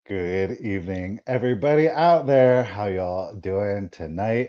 Good evening, everybody out there. How y'all doing tonight?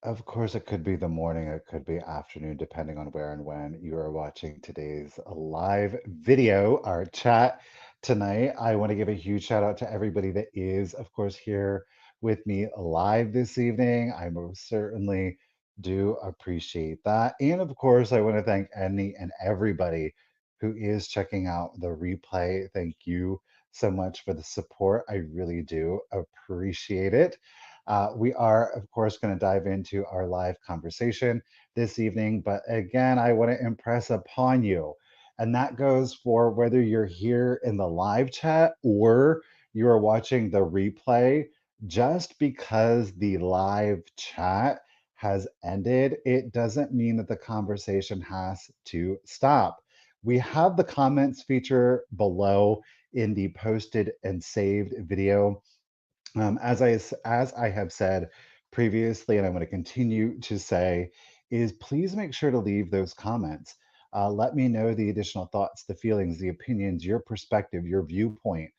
Of course, it could be the morning, it could be afternoon, depending on where and when you are watching today's live video, our chat tonight. I want to give a huge shout out to everybody that is, of course, here with me live this evening. I most certainly do appreciate that. And of course, I want to thank any and everybody who is checking out the replay. Thank you so much for the support. I really do appreciate it. We are, of course, going to dive into our live conversation this evening. But again, I want to impress upon you, and that goes for whether you're here in the live chat or you are watching the replay. Just because the live chat has ended, it doesn't mean that the conversation has to stop. We have the comments feature below in the posted and saved video. As I have said previously, and I'm going to continue to say, is please make sure to leave those comments. Let me know the additional thoughts, the feelings, the opinions, your perspective, your viewpoint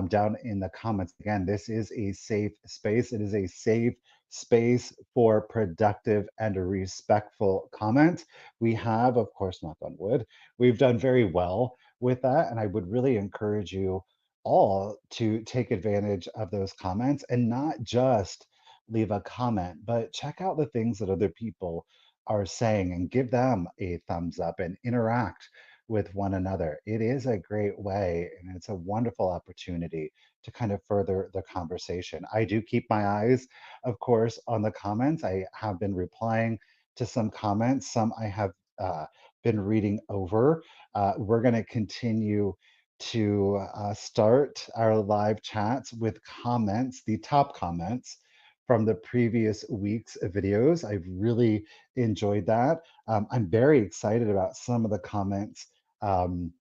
down in the comments. Again, this is a safe space. It is a safe space for productive and respectful comments. We have, of course, knock on wood, we've done very well with that, and I would really encourage you all to take advantage of those comments and not just leave a comment, but check out the things that other people are saying and give them a thumbs up and interact with one another. It is a great way and it's a wonderful opportunity to kind of further the conversation. I do keep my eyes, of course, on the comments. I have been replying to some comments, some I have been reading over. We're going to continue to start our live chats with comments, the top comments from the previous week's videos. I've really enjoyed that. I'm very excited about some of the comments um,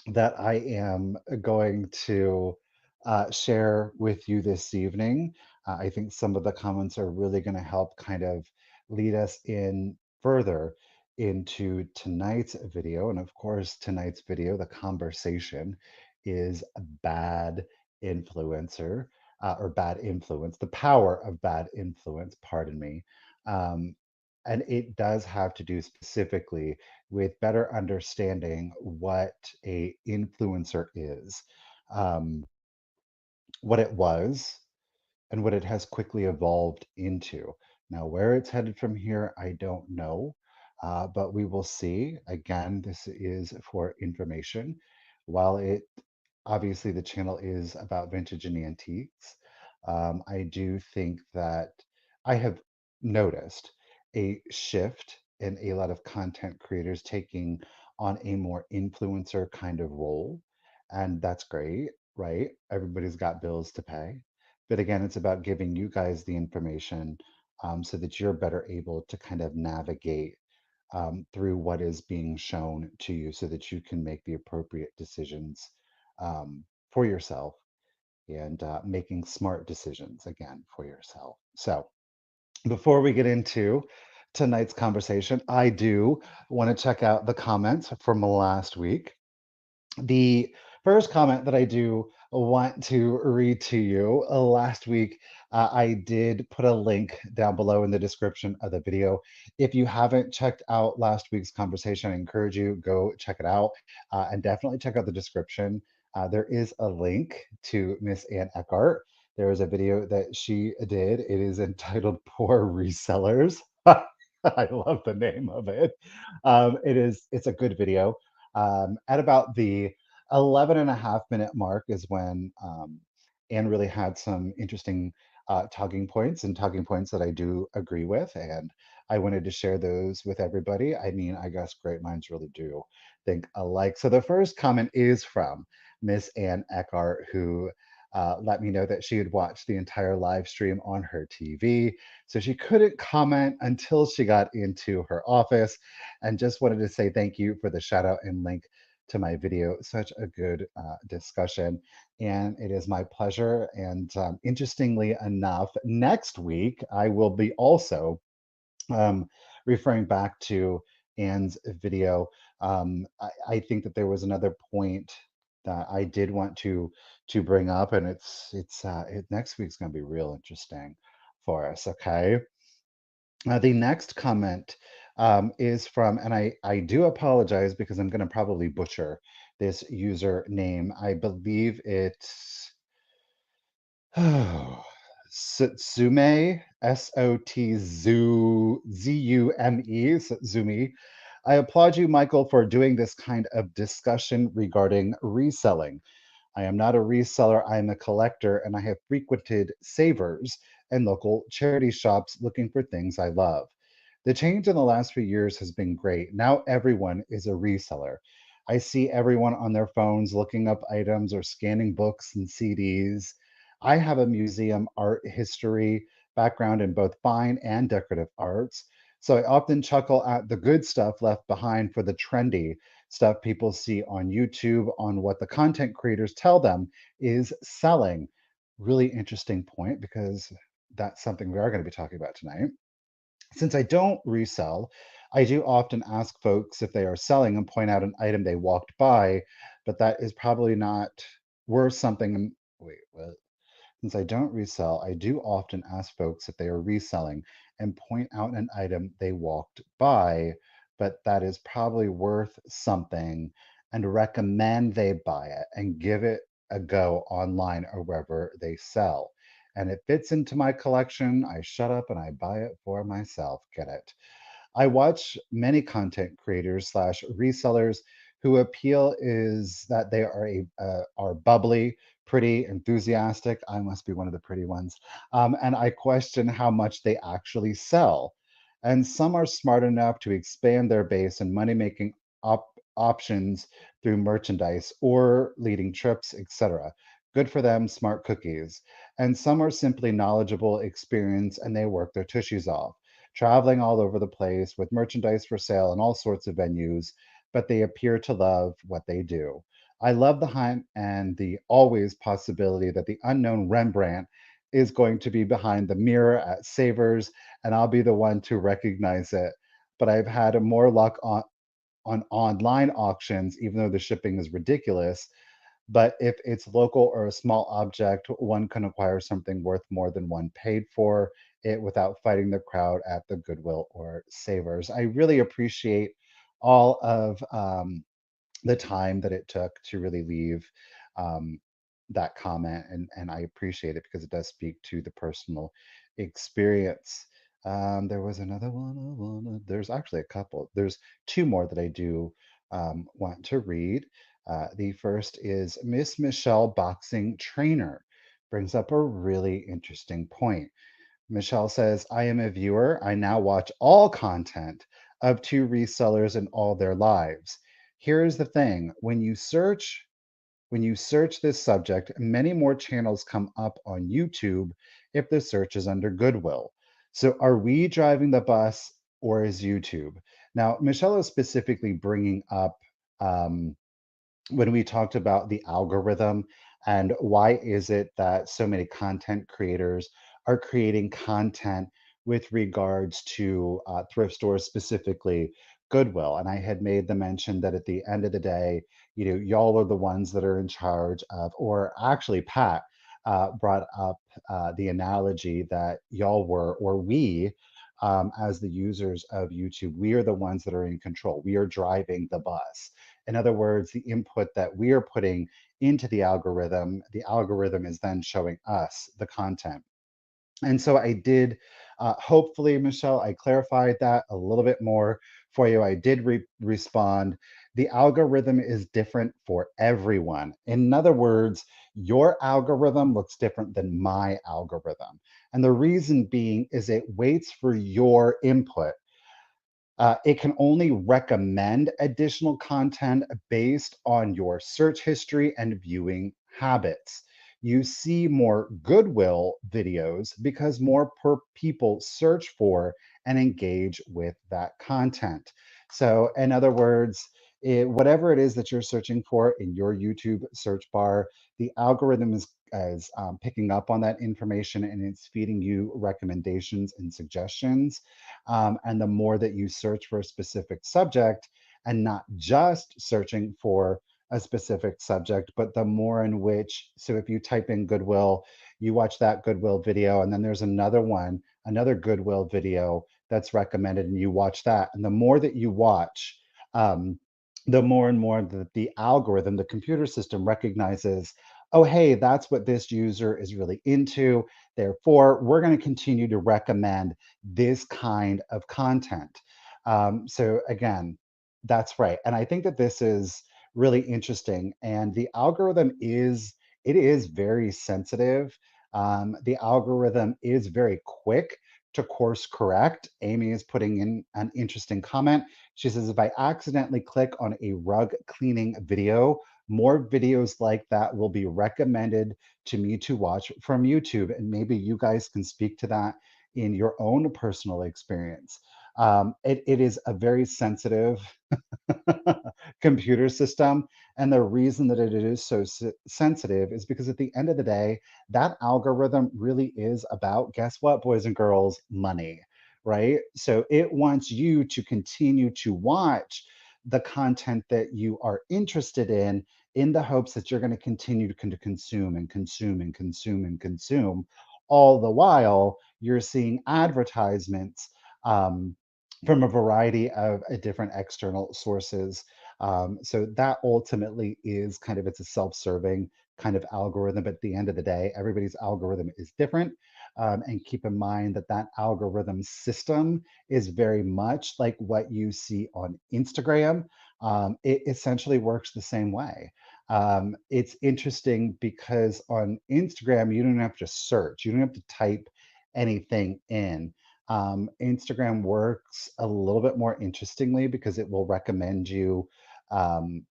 that I am going to share with you this evening. I think some of the comments are really going to help kind of lead us in further into tonight's video. And of course, tonight's video, the conversation is a bad influencer or bad influence, the power of bad influence, pardon me. Um, and it does have to do specifically with better understanding what a influencer is, um, what it was, and what it has quickly evolved into. Now, where it's headed from here, I don't know, but we will see. Again, this is for information. While it obviously the channel is about vintage and antiques, I do think that I have noticed a shift in a lot of content creators taking on a more influencer kind of role. And that's great, right? Everybody's got bills to pay. But again, it's about giving you guys the information so that you're better able to kind of navigate through what is being shown to you so that you can make the appropriate decisions for yourself and making smart decisions again for yourself. So, before we get into tonight's conversation, I do want to check out the comments from last week. The first comment that I do want to read to you last week, I did put a link down below in the description of the video. If you haven't checked out last week's conversation, I encourage you go check it out and definitely check out the description. There is a link to Miss Ann Eckhart. There is a video that she did. It is entitled "Poor Resellers." I love the name of it. It's a good video at about the 11 and a half minute mark is when Anne really had some interesting talking points and talking points that I do agree with. And I wanted to share those with everybody. I mean, I guess great minds really do think alike. So the first comment is from Miss Anne Eckhart, who let me know that she had watched the entire live stream on her TV. So she couldn't comment until she got into her office and just wanted to say thank you for the shout out and link to my video. Such a good discussion. And it is my pleasure. And interestingly enough, next week, I will be also um, referring back to Anne's video. I think that there was another point. that I did want to bring up, and next week's going to be real interesting for us. Okay, the next comment is from, and I do apologize because I'm going to probably butcher this user name. I believe it's Sutsume, Sotzume, Sutsume. I applaud you, Michael, for doing this kind of discussion regarding reselling. I am not a reseller, I am a collector, and I have frequented Savers and local charity shops looking for things I love. The change in the last few years has been great. Now everyone is a reseller. I see everyone on their phones looking up items or scanning books and CDs. I have a museum art history background in both fine and decorative arts. So I often chuckle at the good stuff left behind for the trendy stuff people see on YouTube, on what the content creators tell them is selling. Really interesting point because that's something we are going to be talking about tonight. Since I don't resell, I do often ask folks if they are selling and point out an item they walked by, but that is probably not worth something. Wait, what? Since I don't resell, I do often ask folks if they are reselling and point out an item they walked by, but that is probably worth something and recommend they buy it and give it a go online or wherever they sell. And it fits into my collection. I shut up and I buy it for myself. Get it? I watch many content creators slash resellers who appeal is that they are bubbly, pretty, enthusiastic. I must be one of the pretty ones. And I question how much they actually sell. And some are smart enough to expand their base and money making options through merchandise or leading trips, etc. Good for them, smart cookies. And some are simply knowledgeable, experienced, and they work their tushies off traveling all over the place with merchandise for sale in all sorts of venues, but they appear to love what they do. I love the hunt and the always possibility that the unknown Rembrandt is going to be behind the mirror at Savers, and I'll be the one to recognize it. But I've had more luck on online auctions, even though the shipping is ridiculous. But if it's local or a small object, one can acquire something worth more than one paid for it without fighting the crowd at the Goodwill or Savers. I really appreciate all of the time that it took to really leave um, that comment, and I appreciate it because it does speak to the personal experience. There was another one. There's actually a couple. There's two more that I do want to read. The first is Miss Michelle Boxing Trainer brings up a really interesting point. Michelle says, I am a viewer. I now watch all content of two resellers in all their lives. Here's the thing when you search this subject, many more channels come up on YouTube if the search is under Goodwill. So are we driving the bus or is YouTube? Now, Michelle is specifically bringing up um, when we talked about the algorithm and why is it that so many content creators are creating content with regards to thrift stores, specifically Goodwill. And I had made the mention that at the end of the day, y'all are the ones that are in charge of, or actually Pat brought up the analogy that y'all were, or we, as the users of YouTube, we are the ones that are in control. We are driving the bus. In other words, the input that we are putting into the algorithm is then showing us the content. And so I did, hopefully, Michelle, I clarified that a little bit more for you. I did respond. The algorithm is different for everyone. In other words, your algorithm looks different than my algorithm. And the reason being is it waits for your input. It can only recommend additional content based on your search history and viewing habits. You see more Goodwill videos because more people search for and engage with that content. So, in other words, whatever it is that you're searching for in your YouTube search bar, the algorithm is picking up on that information and it's feeding you recommendations and suggestions. And the more that you search for a specific subject and not just searching for a specific subject, but the more in which, so if you type in Goodwill, you watch that Goodwill video, and then there's another one, another Goodwill video that's recommended, and you watch that. And the more that you watch, um, the more and more that the algorithm, the computer system recognizes, oh, hey, that's what this user is really into. Therefore, we're going to continue to recommend this kind of content. So again, that's right. And I think that this is really interesting. And the algorithm is, it is very sensitive. The algorithm is very quick to course correct. Amy is putting in an interesting comment. She says, if I accidentally click on a rug cleaning video, more videos like that will be recommended to me to watch from YouTube. And maybe you guys can speak to that in your own personal experience. It is a very sensitive computer system. And the reason that it is so sensitive is because at the end of the day, that algorithm really is about, guess what, boys and girls, money, right? So it wants you to continue to watch the content that you are interested in the hopes that you're going to continue to consume and consume and consume and consume. All the while, you're seeing advertisements. From a variety of different external sources. So that ultimately is kind of, it's a self-serving kind of algorithm. But at the end of the day, everybody's algorithm is different. And keep in mind that that algorithm system is very much like what you see on Instagram. It essentially works the same way. It's interesting because on Instagram, you don't have to search, you don't have to type anything in. Instagram works a little bit more interestingly because it will recommend you um,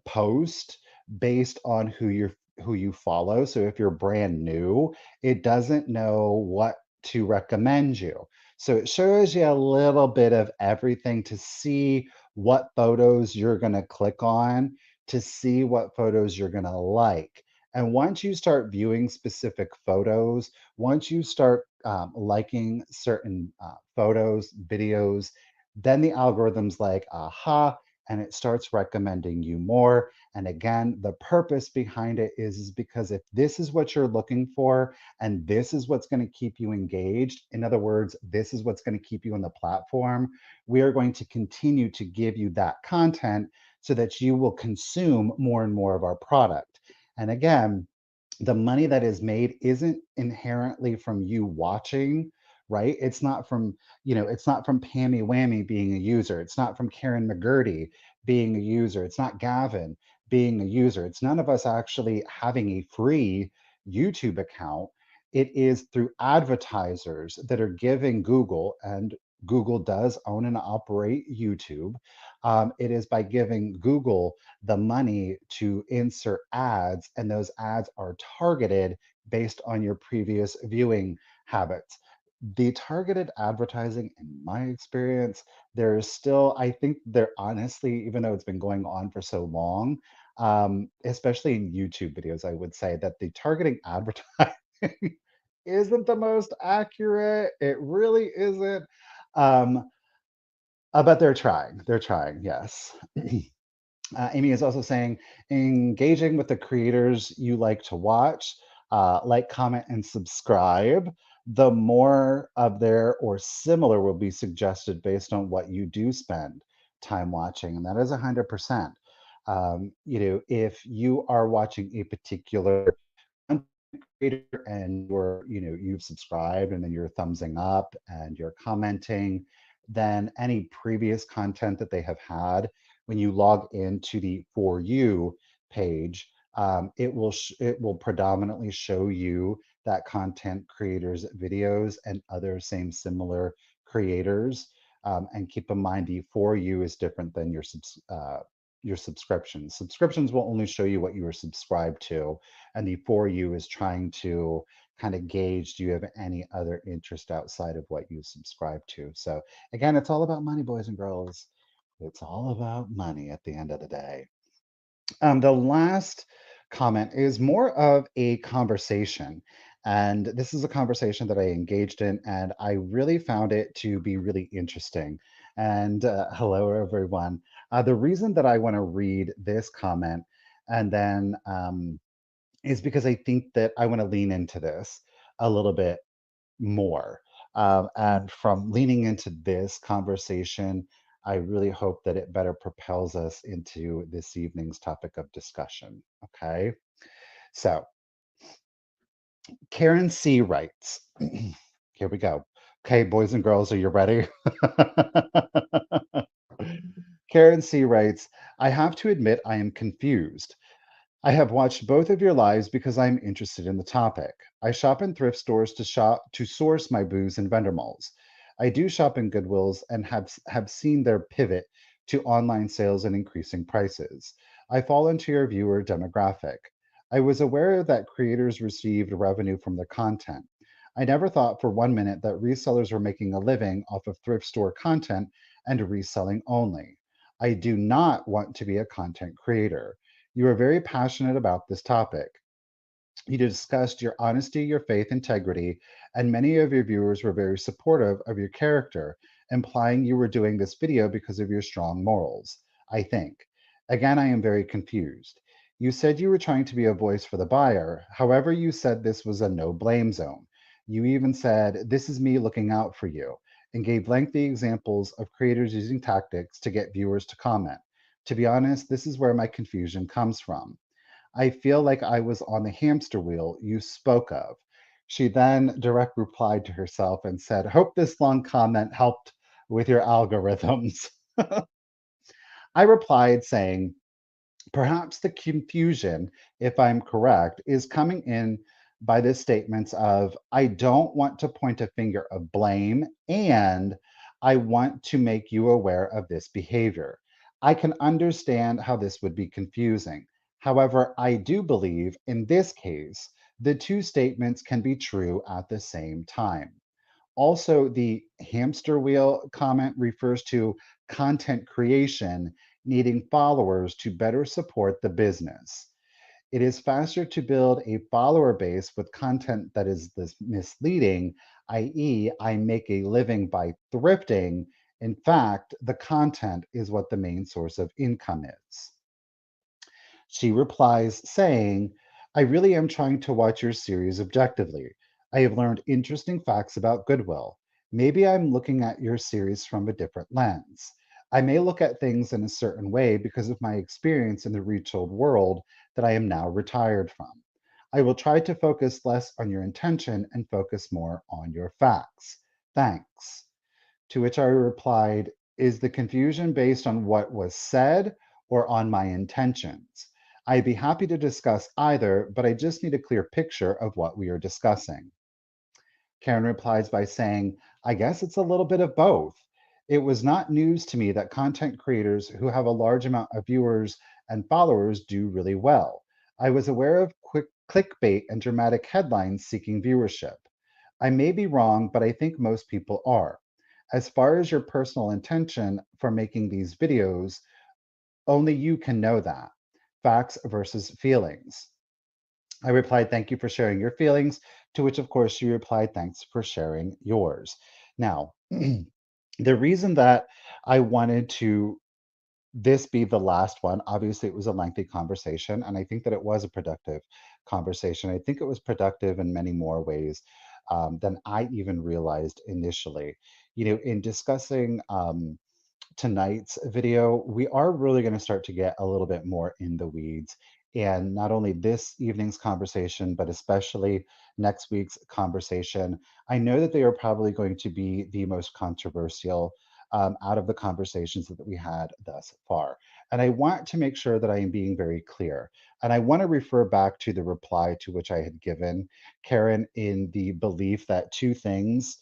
post based on who you follow. So if you're brand new, it doesn't know what to recommend you. So it shows you a little bit of everything to see what photos you're going to click on, to see what photos you're going to like. And once you start viewing specific photos, once you start liking certain photos, videos, then the algorithm's like, aha, and it starts recommending you more. And again, the purpose behind it is because if this is what you're looking for and this is what's going to keep you engaged, in other words, this is what's going to keep you on the platform, we are going to continue to give you that content so that you will consume more and more of our product. And again, the money that is made isn't inherently from you watching, right? It's not from, it's not from Pammy Whammy being a user. It's not from Karen McGurdy being a user. It's not Gavin being a user. It's none of us actually having a free YouTube account. It is through advertisers that are giving Google, and Google does own and operate YouTube. It is by giving Google the money to insert ads, and those ads are targeted based on your previous viewing habits. The targeted advertising, in my experience, there is still, I think there honestly, even though it's been going on for so long, especially in YouTube videos, I would say that the targeting advertising isn't the most accurate. It really isn't. Um, but they're trying. They're trying, yes. Amy is also saying engaging with the creators you like to watch, like, comment, and subscribe. The more of their or similar will be suggested based on what you do spend time watching, and that is 100%. If you are watching a particular content creator and you've subscribed and then you're thumbsing up and you're commenting, then any previous content that they have had, when you log into the For You page, it will predominantly show you that content creators videos and other same similar creators. And keep in mind, the For You is different than your subscriptions. Subscriptions will only show you what you are subscribed to, and the For You is trying to kind of gauge, do you have any other interest outside of what you subscribe to? So again, it's all about money, boys and girls. It's all about money at the end of the day. The last comment is more of a conversation. And this is a conversation that I engaged in, and I really found it to be really interesting. And hello, everyone. The reason that I want to read this comment And then is because I think that I want to lean into this a little bit more. And from leaning into this conversation, I really hope that it better propels us into this evening's topic of discussion. Okay. So, Karen C writes, here we go. Okay, boys and girls, are you ready? Karen C writes, I have to admit I am confused. I have watched both of your lives because I'm interested in the topic. I shop in thrift stores to source my booze and vendor malls. I do shop in Goodwills and have seen their pivot to online sales and increasing prices. I fall into your viewer demographic. I was aware that creators received revenue from their content. I never thought for 1 minute that resellers were making a living off of thrift store content and reselling only. I do not want to be a content creator. You are very passionate about this topic. You discussed your honesty, your faith, integrity, and many of your viewers were very supportive of your character, implying you were doing this video because of your strong morals, I think. Again, I am very confused. You said you were trying to be a voice for the buyer. However, you said this was a no blame zone. You even said, this is me looking out for you, and gave lengthy examples of creators using tactics to get viewers to comment. To be honest, this is where my confusion comes from. I feel like I was on the hamster wheel you spoke of. She then direct replied to herself and said, hope this long comment helped with your algorithms. I replied saying, perhaps the confusion, if I'm correct, is coming in by the statements of, I don't want to point a finger of blame and I want to make you aware of this behavior. I can understand how this would be confusing. However, I do believe in this case, the two statements can be true at the same time. Also, the hamster wheel comment refers to content creation needing followers to better support the business. It is faster to build a follower base with content that is this misleading, i.e., I make a living by thrifting. In fact, the content is what the main source of income is. She replies, saying, I really am trying to watch your series objectively. I have learned interesting facts about Goodwill. Maybe I'm looking at your series from a different lens. I may look at things in a certain way because of my experience in the retail world that I am now retired from. I will try to focus less on your intention and focus more on your facts. Thanks. To which I replied, is the confusion based on what was said or on my intentions? I'd be happy to discuss either, but I just need a clear picture of what we are discussing. Karen replies by saying, I guess it's a little bit of both. It was not news to me that content creators who have a large amount of viewers and followers do really well. I was aware of quick clickbait and dramatic headlines seeking viewership. I may be wrong, but I think most people are. As far as your personal intention for making these videos, only you can know that. Facts versus feelings. I replied, thank you for sharing your feelings, to which, of course, she replied, thanks for sharing yours. Now, the reason that I wanted to this be the last one, obviously, it was a lengthy conversation, and I think that it was a productive conversation. I think it was productive in many more ways than I even realized initially. You know, in discussing tonight's video, we are really going to start to get a little bit more in the weeds. And not only this evening's conversation, but especially next week's conversation. I know that they are probably going to be the most controversial out of the conversations that we had thus far. And I want to make sure that I am being very clear. And I want to refer back to the reply to which I had given Karen in the belief that two things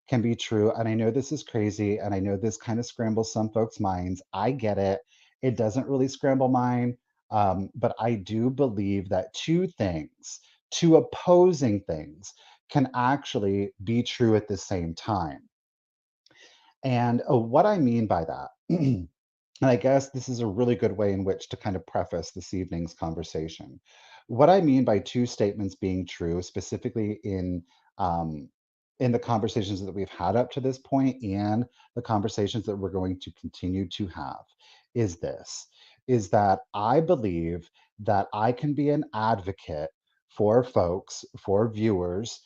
can be true. And I know this is crazy, and I know this kind of scrambles some folks' minds. I get it. It doesn't really scramble mine. But I do believe that two opposing things, can actually be true at the same time. And what I mean by that, and I guess this is a really good way in which to kind of preface this evening's conversation. What I mean by two statements being true, specifically um, in the conversations that we've had up to this point and the conversations that we're going to continue to have, is this. is that I believe that I can be an advocate for folks, for viewers,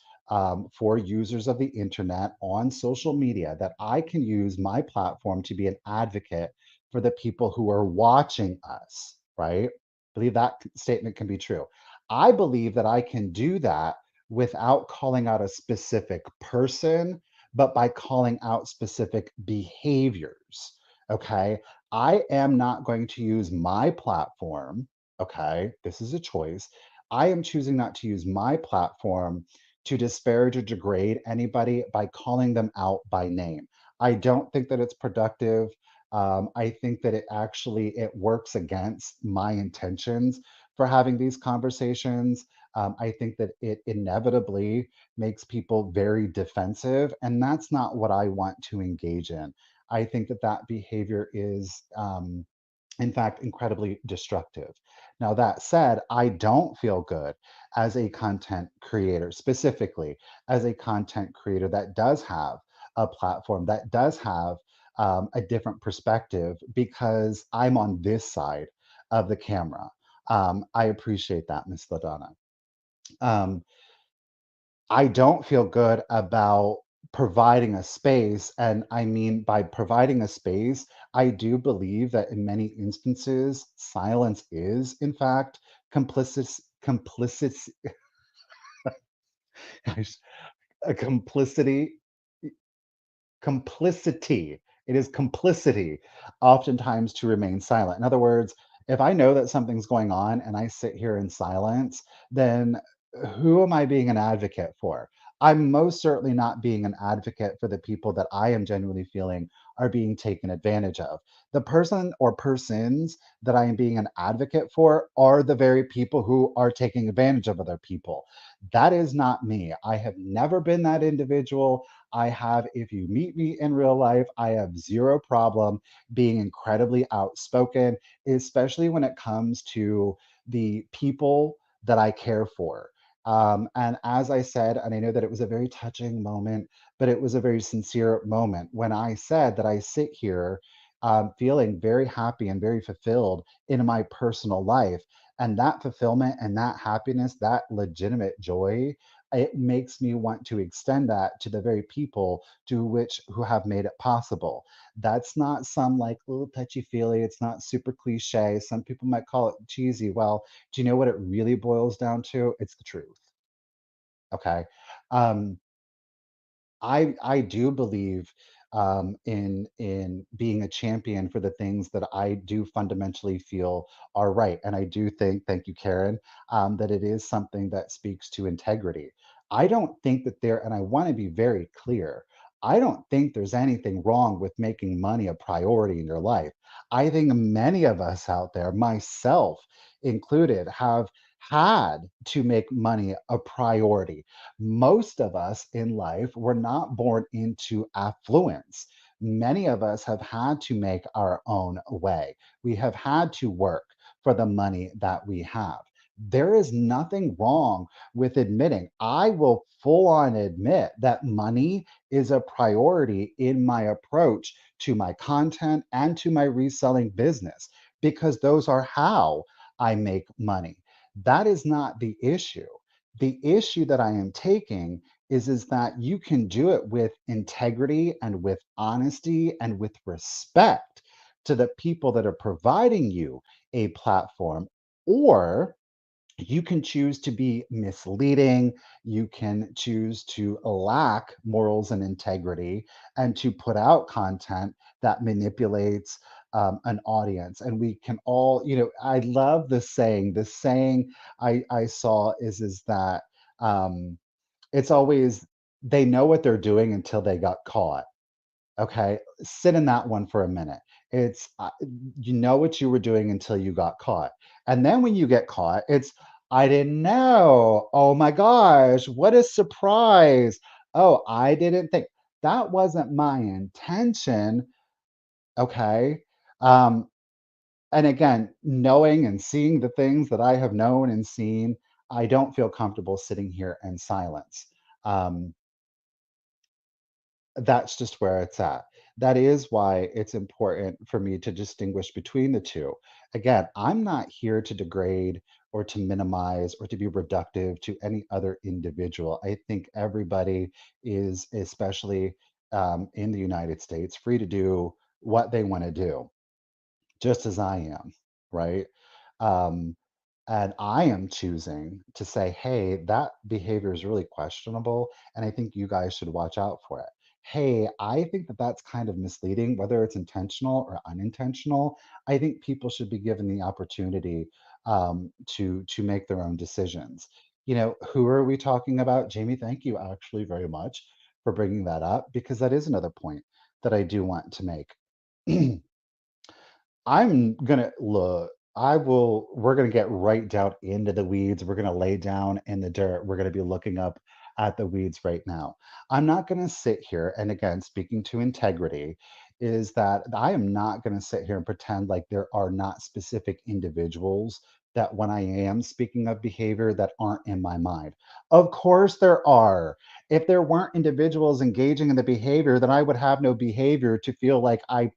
for users of the internet on social media, that I can use my platform to be an advocate for the people who are watching us, right? Believe that statement can be true. I believe that I can do that without calling out a specific person, but by calling out specific behaviors. Okay. I am not going to use my platform. Okay. This is a choice. I am choosing not to use my platform to disparage or degrade anybody by calling them out by name. I don't think that it's productive. I think that it works against my intentions for having these conversations. I think that it inevitably makes people very defensive, and that's not what I want to engage in. I think that that behavior is, in fact, incredibly destructive. Now, that said, I don't feel good as a content creator, specifically as a content creator that does have a platform, that does have a different perspective, because I'm on this side of the camera. I appreciate that, Miss LaDonna. Um, I don't feel good about providing a space. And I mean, by providing a space, I do believe that in many instances, silence is, in fact, complicit, a complicity complicity. It is complicity, oftentimes, to remain silent. In other words, if I know that something's going on and I sit here in silence, then who am I being an advocate for? I'm most certainly not being an advocate for the people that I am genuinely feeling are being taken advantage of. The person or persons that I am being an advocate for are the very people who are taking advantage of other people. That is not me. I have never been that individual. I have, if you meet me in real life, I have zero problem being incredibly outspoken, especially when it comes to the people that I care for. And as I said, and I know that it was a very touching moment, but it was a very sincere moment when I said that I sit here feeling very happy and very fulfilled in my personal life. And that fulfillment and that happiness, that legitimate joy, it makes me want to extend that to the very people to which who have made it possible. That's not some like little touchy feely. It's not super cliche. Some people might call it cheesy. Well, do you know what it really boils down to? It's the truth. Okay. Um, I do believe in being a champion for the things that I do fundamentally feel are right, and I do think, thank you, Karen, that it is something that speaks to integrity. I don't think that there, and I want to be very clear. I don't think there's anything wrong with making money a priority in your life. I think many of us out there, myself included, have had to make money a priority. Most of us in life were not born into affluence. Many of us have had to make our own way. We have had to work for the money that we have. There is nothing wrong with admitting, I will full on admit that money is a priority in my approach to my content and to my reselling business, because those are how I make money. That is not the issue. The issue that I am taking is that you can do it with integrity and with honesty and with respect to the people that are providing you a platform, or you can choose to be misleading. You can choose to lack morals and integrity and to put out content that manipulates an audience. And we can all, I love the saying. The saying I saw is that it's always, they know what they're doing until they got caught. Okay, sit in that one for a minute. It's you know what you were doing until you got caught. And then when you get caught, it's, I didn't know. Oh my gosh, what a surprise. Oh, I didn't think. That wasn't my intention. Okay. Um, and again, knowing and seeing the things that I have known and seen, I don't feel comfortable sitting here in silence. Um, That's just where it's at. That is why it's important for me to distinguish between the two. Again, I'm not here to degrade or to minimize or to be reductive to any other individual. I think everybody is, especially in the United States, free to do what they want to do, just as I am, right? Um, and I am choosing to say, hey, that behavior is really questionable, and I think you guys should watch out for it. Hey, I think that that's kind of misleading, whether it's intentional or unintentional. I think people should be given the opportunity to make their own decisions. Who are we talking about? Jamie, thank you actually very much for bringing that up because that is another point that I do want to make. I'm gonna look. We're gonna get right down into the weeds. We're gonna lay down in the dirt. We're gonna be looking up at the weeds right now. I'm not gonna sit here, and again, speaking to integrity, is that I am not gonna sit here and pretend like there are not specific individuals that when I am speaking of behavior that aren't in my mind. Of course there are. If there weren't individuals engaging in the behavior, then I would have no behavior to feel like I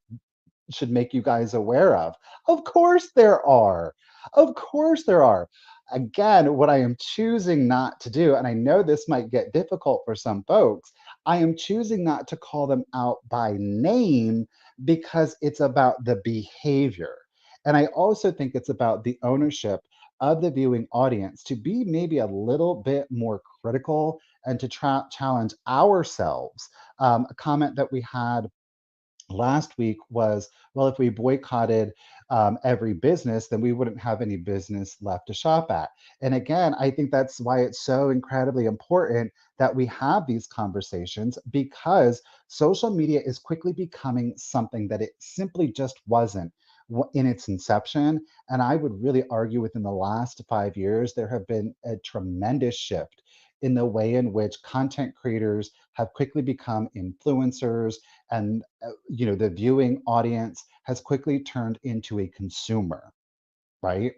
should make you guys aware of. Of course there are. Of course there are. Again, what I am choosing not to do, and I know this might get difficult for some folks, I am choosing not to call them out by name because it's about the behavior. And I also think it's about the ownership of the viewing audience to be maybe a little bit more critical and to challenge ourselves. A comment that we had last week was, well, if we boycotted every business, then we wouldn't have any business left to shop at. And again, I think that's why it's so incredibly important that we have these conversations because social media is quickly becoming something that it simply just wasn't in its inception. And I would really argue within the last 5 years, there have been a tremendous shift in the way in which content creators have quickly become influencers and the viewing audience has quickly turned into a consumer, right?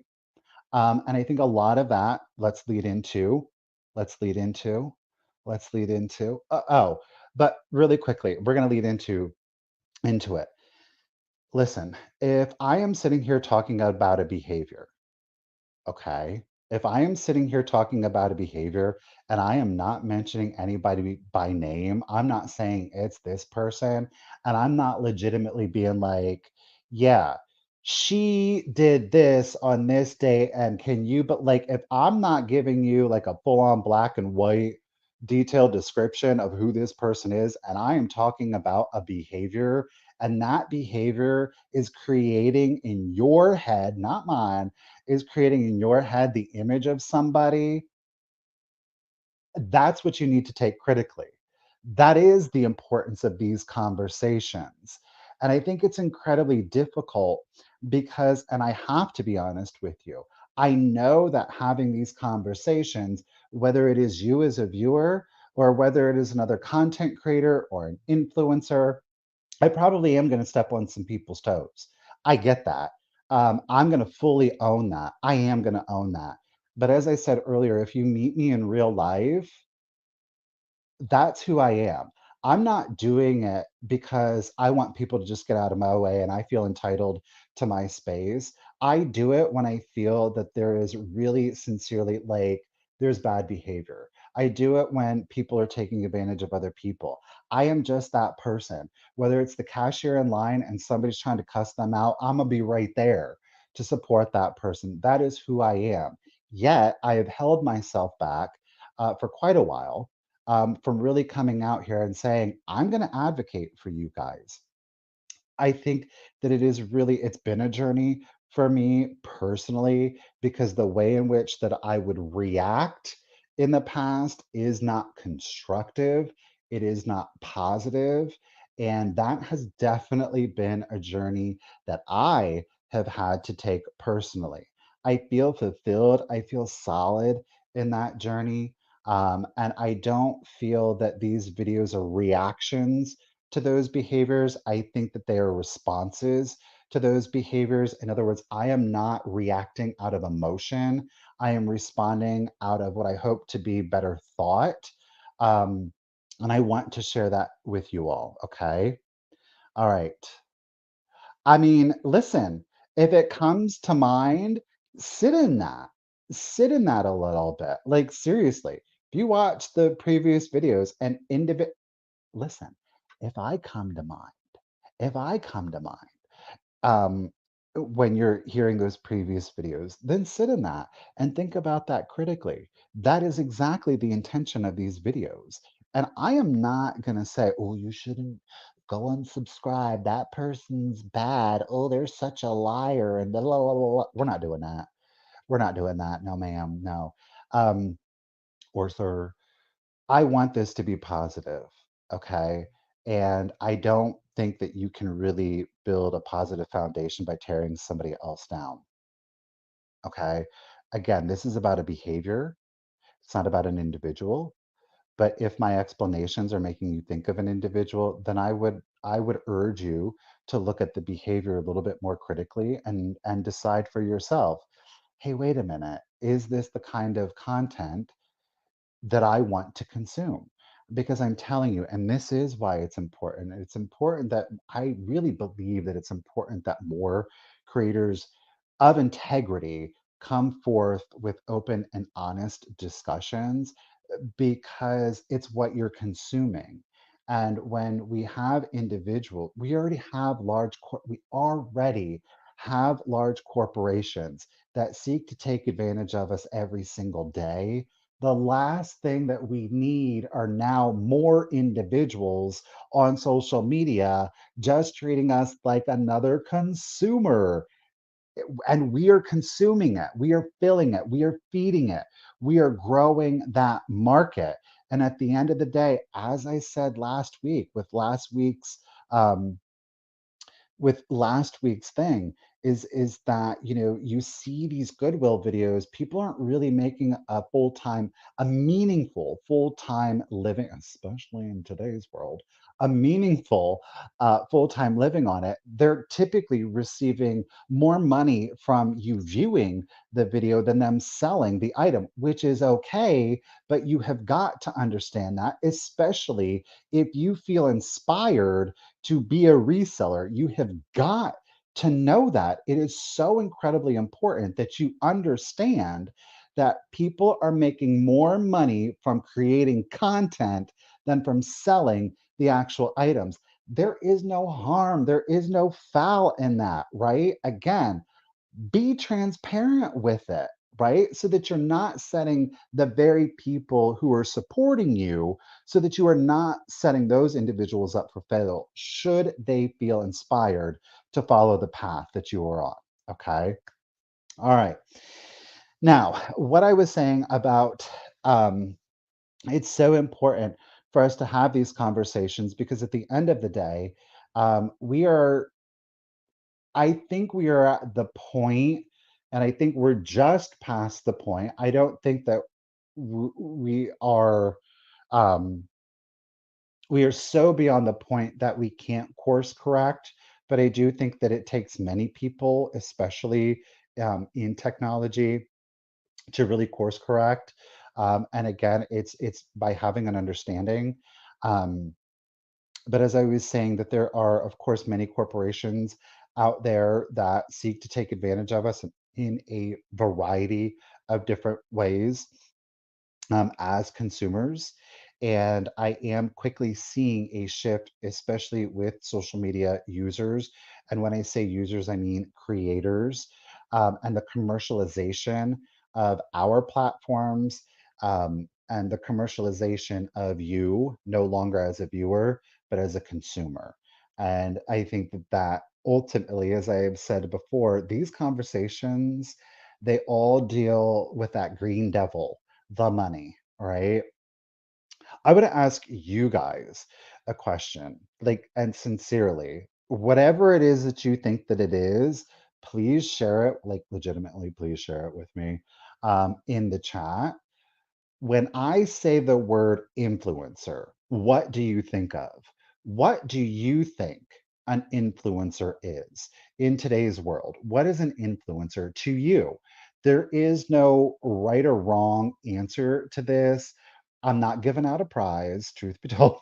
And I think a lot of that, let's lead into let's lead into but really quickly we're going to lead into it. Listen, if I am sitting here talking about a behavior, okay. If I am sitting here talking about a behavior and I am not mentioning anybody by name, I'm not saying it's this person, and I'm not legitimately being like, yeah, she did this on this day, and can you, but like, if I'm not giving you like a full on black and white detailed description of who this person is, and I am talking about a behavior, and that behavior is creating in your head, not mine, is creating in your head the image of somebody, that's what you need to take critically. That is the importance of these conversations. And I think it's incredibly difficult because, and I have to be honest with you, I know that having these conversations, whether it is you as a viewer or whether it is another content creator or an influencer, I probably am going to step on some people's toes. I get that. I'm going to fully own that. I am going to own that. But as I said earlier, if you meet me in real life, that's who I am. I'm not doing it because I want people to just get out of my way and I feel entitled to my space. I do it when I feel that there is really sincerely like there's bad behavior. I do it when people are taking advantage of other people. I am just that person. Whether it's the cashier in line and somebody's trying to cuss them out, I'm gonna be right there to support that person. That is who I am. Yet I have held myself back for quite a while from really coming out here and saying, I'm going to advocate for you guys. I think that it's been a journey for me personally because the way in which that I would react in the past is not constructive, it is not positive, and that has definitely been a journey that I have had to take personally. I feel fulfilled, I feel solid in that journey. And I don't feel that these videos are reactions to those behaviors. I think that they are responses to those behaviors. In other words, I am not reacting out of emotion. I am responding out of what I hope to be better thought. Um, and I want to share that with you all. Okay. All right. I mean, listen. If it comes to mind, sit in that. Sit in that a little bit. Like, seriously, if you watch the previous videos and listen, if I come to mind, if I come to mind, um, when you're hearing those previous videos, then sit in that and think about that critically. That is exactly the intention of these videos. And I am not going to say, oh, you shouldn't go unsubscribe. That person's bad. Oh, they're such a liar. And blah, blah, blah, blah, blah. We're not doing that. We're not doing that. No, ma'am. No. Um, or sir. I want this to be positive, okay? And I don't think that you can really build a positive foundation by tearing somebody else down, okay? Again, this is about a behavior, it's not about an individual. But if my explanations are making you think of an individual, then I would urge you to look at the behavior a little bit more critically and decide for yourself, hey, wait a minute, is this the kind of content that I want to consume? Because I'm telling you, and this is why it's important. It's important that I really believe that it's important that more creators of integrity come forth with open and honest discussions because it's what you're consuming. And when we have individual, we already have large corporations that seek to take advantage of us every single day. The last thing that we need are now more individuals on social media just treating us like another consumer. And we are consuming it, we are filling it, we are feeding it, we are growing that market. And at the end of the day, as I said last week um, with last week's thing, is that you see these goodwill videos, people aren't really making a meaningful full-time living, especially in today's world, a meaningful full-time living on it. They're typically receiving more money from you viewing the video than them selling the item, which is okay. But you have got to understand that, especially if you feel inspired to be a reseller. You have got to know that it is so incredibly important that you understand that people are making more money from creating content than from selling the actual items. There is no harm, there is no foul in that, right? Again, be transparent with it, right? So that you're not setting the very people who are supporting you, so that you are not setting those individuals up for fail should they feel inspired to follow the path that you are on. Okay. All right. Now, what I was saying about it's so important for us to have these conversations because at the end of the day, we are I think we are at the point, and I think we're just past the point. I don't think that we are, um, we are so beyond the point that we can't course correct. But I do think that it takes many people, especially in technology, to really course correct. And again, it's by having an understanding. Um, but as I was saying, that there are, of course, many corporations out there that seek to take advantage of us in a variety of different ways as consumers. And I am quickly seeing a shift, especially with social media users. And when I say users, I mean creators, and the commercialization of our platforms, and the commercialization of you no longer as a viewer, but as a consumer. And I think that ultimately, as I have said before, these conversations, they all deal with that green devil, the money, right? I would ask you guys a question, like, and sincerely, whatever it is that you think that it is, please share it, like, legitimately, please share it with me in the chat. When I say the word influencer, what do you think of? What do you think an influencer is in today's world? What is an influencer to you? There is no right or wrong answer to this. I'm not giving out a prize, truth be told.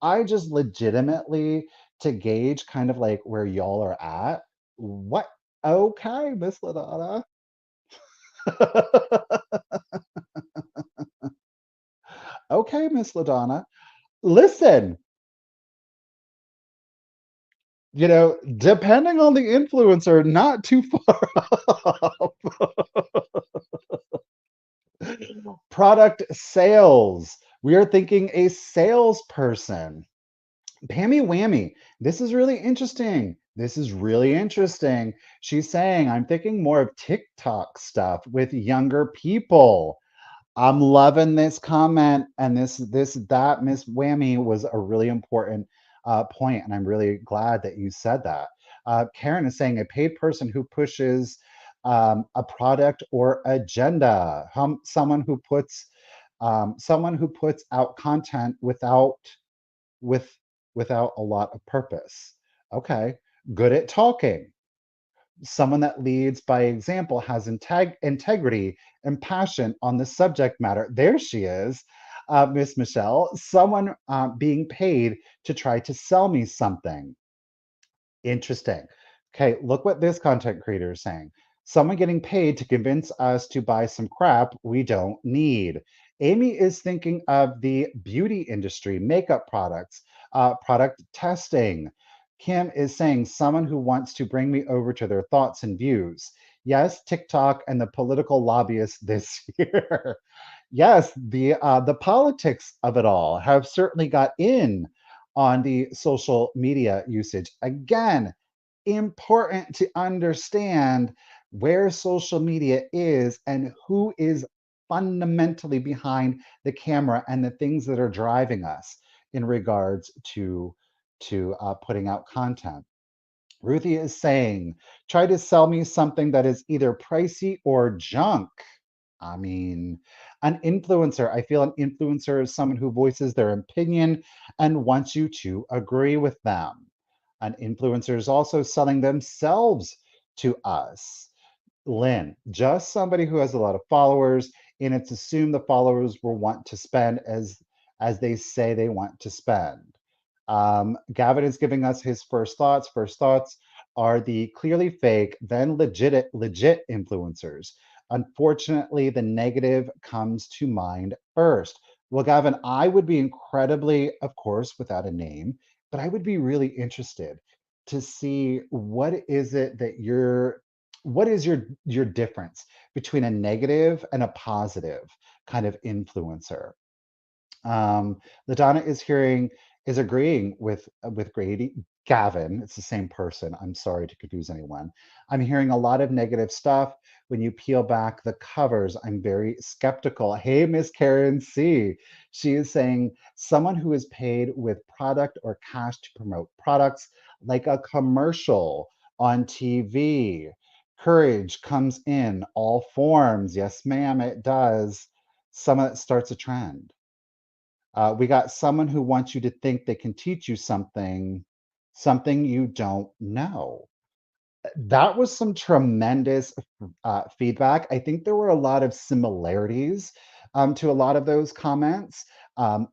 I just legitimately to gauge kind of like where y'all are at. What? Okay, Miss LaDonna. Okay, Miss LaDonna. Listen, depending on the influencer, not too far off. Product sales. We are thinking a salesperson. Pammy Whammy. This is really interesting. This is really interesting. She's saying, I'm thinking more of TikTok stuff with younger people. I'm loving this comment, and that Miss Whammy was a really important point, and I'm really glad that you said that. Karen is saying a paid person who pushes a product or agenda, someone who puts out content with without a lot of purpose. Okay, good at talking, someone that leads by example, has integrity and passion on the subject matter. There she is, Miss Michelle. Someone being paid to try to sell me something. Interesting. Okay, look what this content creator is saying. Someone getting paid to convince us to buy some crap we don't need. Amy is thinking of the beauty industry, makeup products, product testing. Kim is saying someone who wants to bring me over to their thoughts and views. Yes, TikTok and the political lobbyists this year. Yes, the politics of it all have certainly got in on the social media usage. Again, important to understand where social media is and who is fundamentally behind the camera and the things that are driving us in regards to putting out content. Ruthie is saying, try to sell me something that is either pricey or junk. I mean, an influencer. I feel an influencer is someone who voices their opinion and wants you to agree with them. An influencer is also selling themselves to us. Lynn, just somebody who has a lot of followers, and it's assumed the followers will want to spend as they say they want to spend. Gavin is giving us his first thoughts. First thoughts are the clearly fake, then legit influencers. Unfortunately, the negative comes to mind first. Well, Gavin, I would be incredibly, of course, without a name, but I would be really interested to see what is your difference between a negative and a positive kind of influencer. LaDonna is agreeing with Grady Gavin. It's the same person. I'm sorry to confuse anyone. I'm hearing a lot of negative stuff. When you peel back the covers, I'm very skeptical. Hey, Miss Karen C. She is saying someone who is paid with product or cash to promote products like a commercial on TV. Courage comes in all forms. Yes, ma'am, it does. Someone that starts a trend. We got someone who wants you to think they can teach you something you don't know. That was some tremendous feedback. I think there were a lot of similarities to a lot of those comments.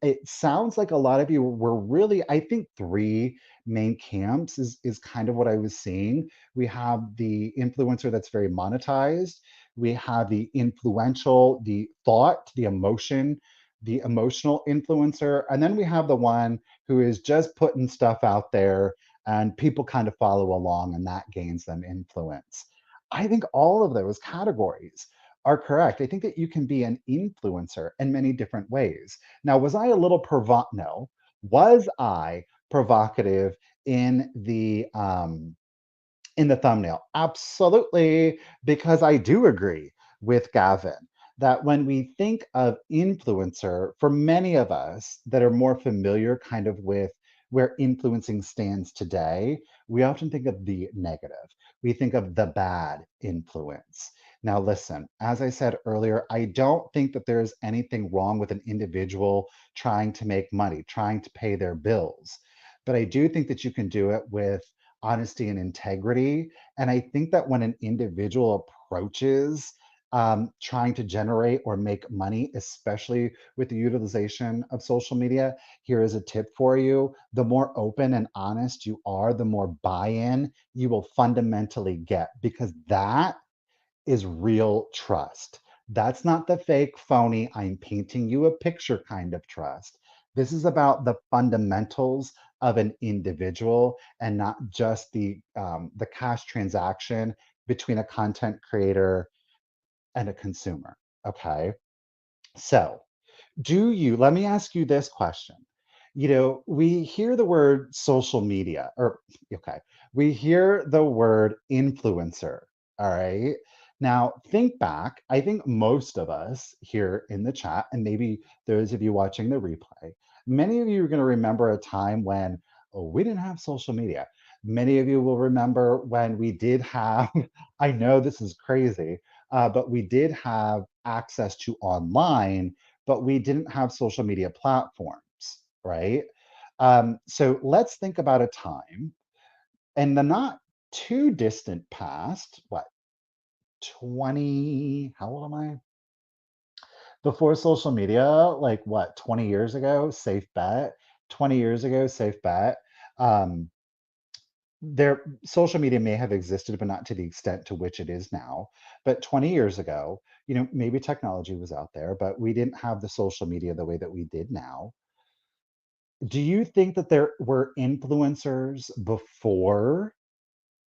It sounds like a lot of you were really, I think, three main camps is kind of what I was seeing. We have the influencer that's very monetized. We have the influential, the thought, the emotional influencer, and then we have the one who is just putting stuff out there and people kind of follow along and that gains them influence. I think all of those categories are correct. I think that you can be an influencer in many different ways. Now, was I a little no, was I provocative in the thumbnail? Absolutely, because I do agree with Gavin that when we think of influencer, for many of us that are more familiar kind of with where influencing stands today, we often think of the negative. We think of the bad influence. Now, listen, as I said earlier, I don't think that there is anything wrong with an individual trying to make money, trying to pay their bills. But I do think that you can do it with honesty and integrity. And I think that when an individual approaches trying to generate or make money, especially with the utilization of social media, here is a tip for you. The more open and honest you are, the more buy in you will fundamentally get, because that is real trust. That's not the fake, phony, I'm painting you a picture kind of trust. This is about the fundamentals of an individual and not just the cash transaction between a content creator and a consumer. Okay. So, let me ask you this question. We hear the word social media, or okay, we hear the word influencer. All right. Now, think back. I think most of us here in the chat, and maybe those of you watching the replay, many of you are going to remember a time when, oh, we didn't have social media. Many of you will remember when we did have, I know this is crazy, but we did have access to online, but we didn't have social media platforms, right? So let's think about a time in the not too distant past, what, 20, how old am I? Before social media, like what, 20 years ago, safe bet. 20 years ago, safe bet. Um, social media may have existed, but not to the extent to which it is now. But 20 years ago, maybe technology was out there, but we didn't have the social media the way that we did now. Do you think that there were influencers before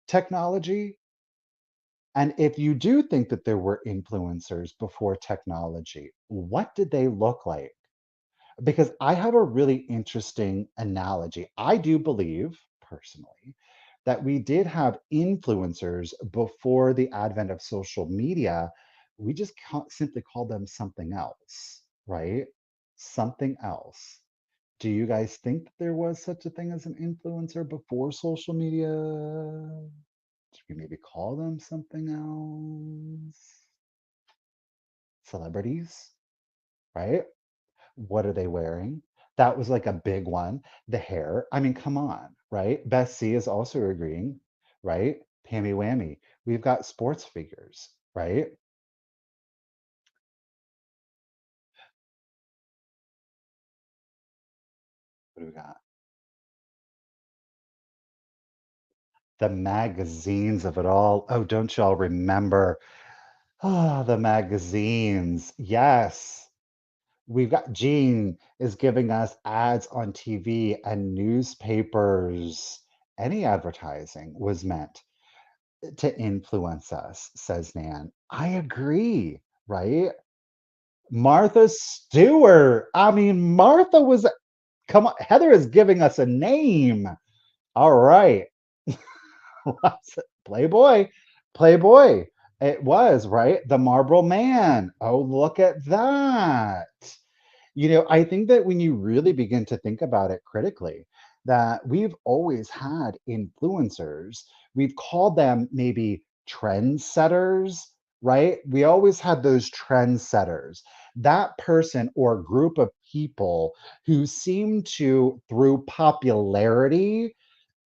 technology? And if you do think that there were influencers before technology, what did they look like? Because I have a really interesting analogy. I do believe, personally, that we did have influencers before the advent of social media. We just simply call them something else, right? Something else. Do you guys think that there was such a thing as an influencer before social media? Should we maybe call them something else? Celebrities, right? What are they wearing? That was like a big one. The hair. I mean, come on, right? Best C is also agreeing, right? Pammy whammy. We've got sports figures, right? What do we got? The magazines of it all. Oh, don't y'all remember? Ah, the magazines. Yes. We've got Gene is giving us ads on TV and newspapers. Any advertising was meant to influence us, says Nan. I agree, right? Martha Stewart. I mean, Martha was, come on, Heather is giving us a name. All right. Playboy, Playboy. It was, right? The Marlboro Man. Oh, look at that. I think that when you really begin to think about it critically, that we've always had influencers. We've called them maybe trendsetters, right? We always had those trendsetters, that person or group of people who seem to, through popularity,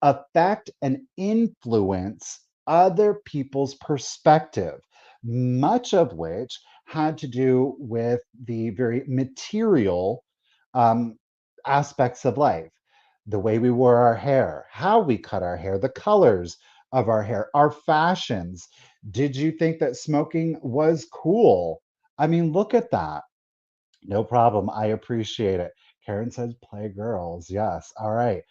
affect and influence other people's perspective, much of which had to do with the very material um, aspects of life. The way we wore our hair, how we cut our hair, the colors of our hair, our fashions. Did you think that smoking was cool? I mean, look at that. No problem. I appreciate it. Karen says, play girls. Yes. All right.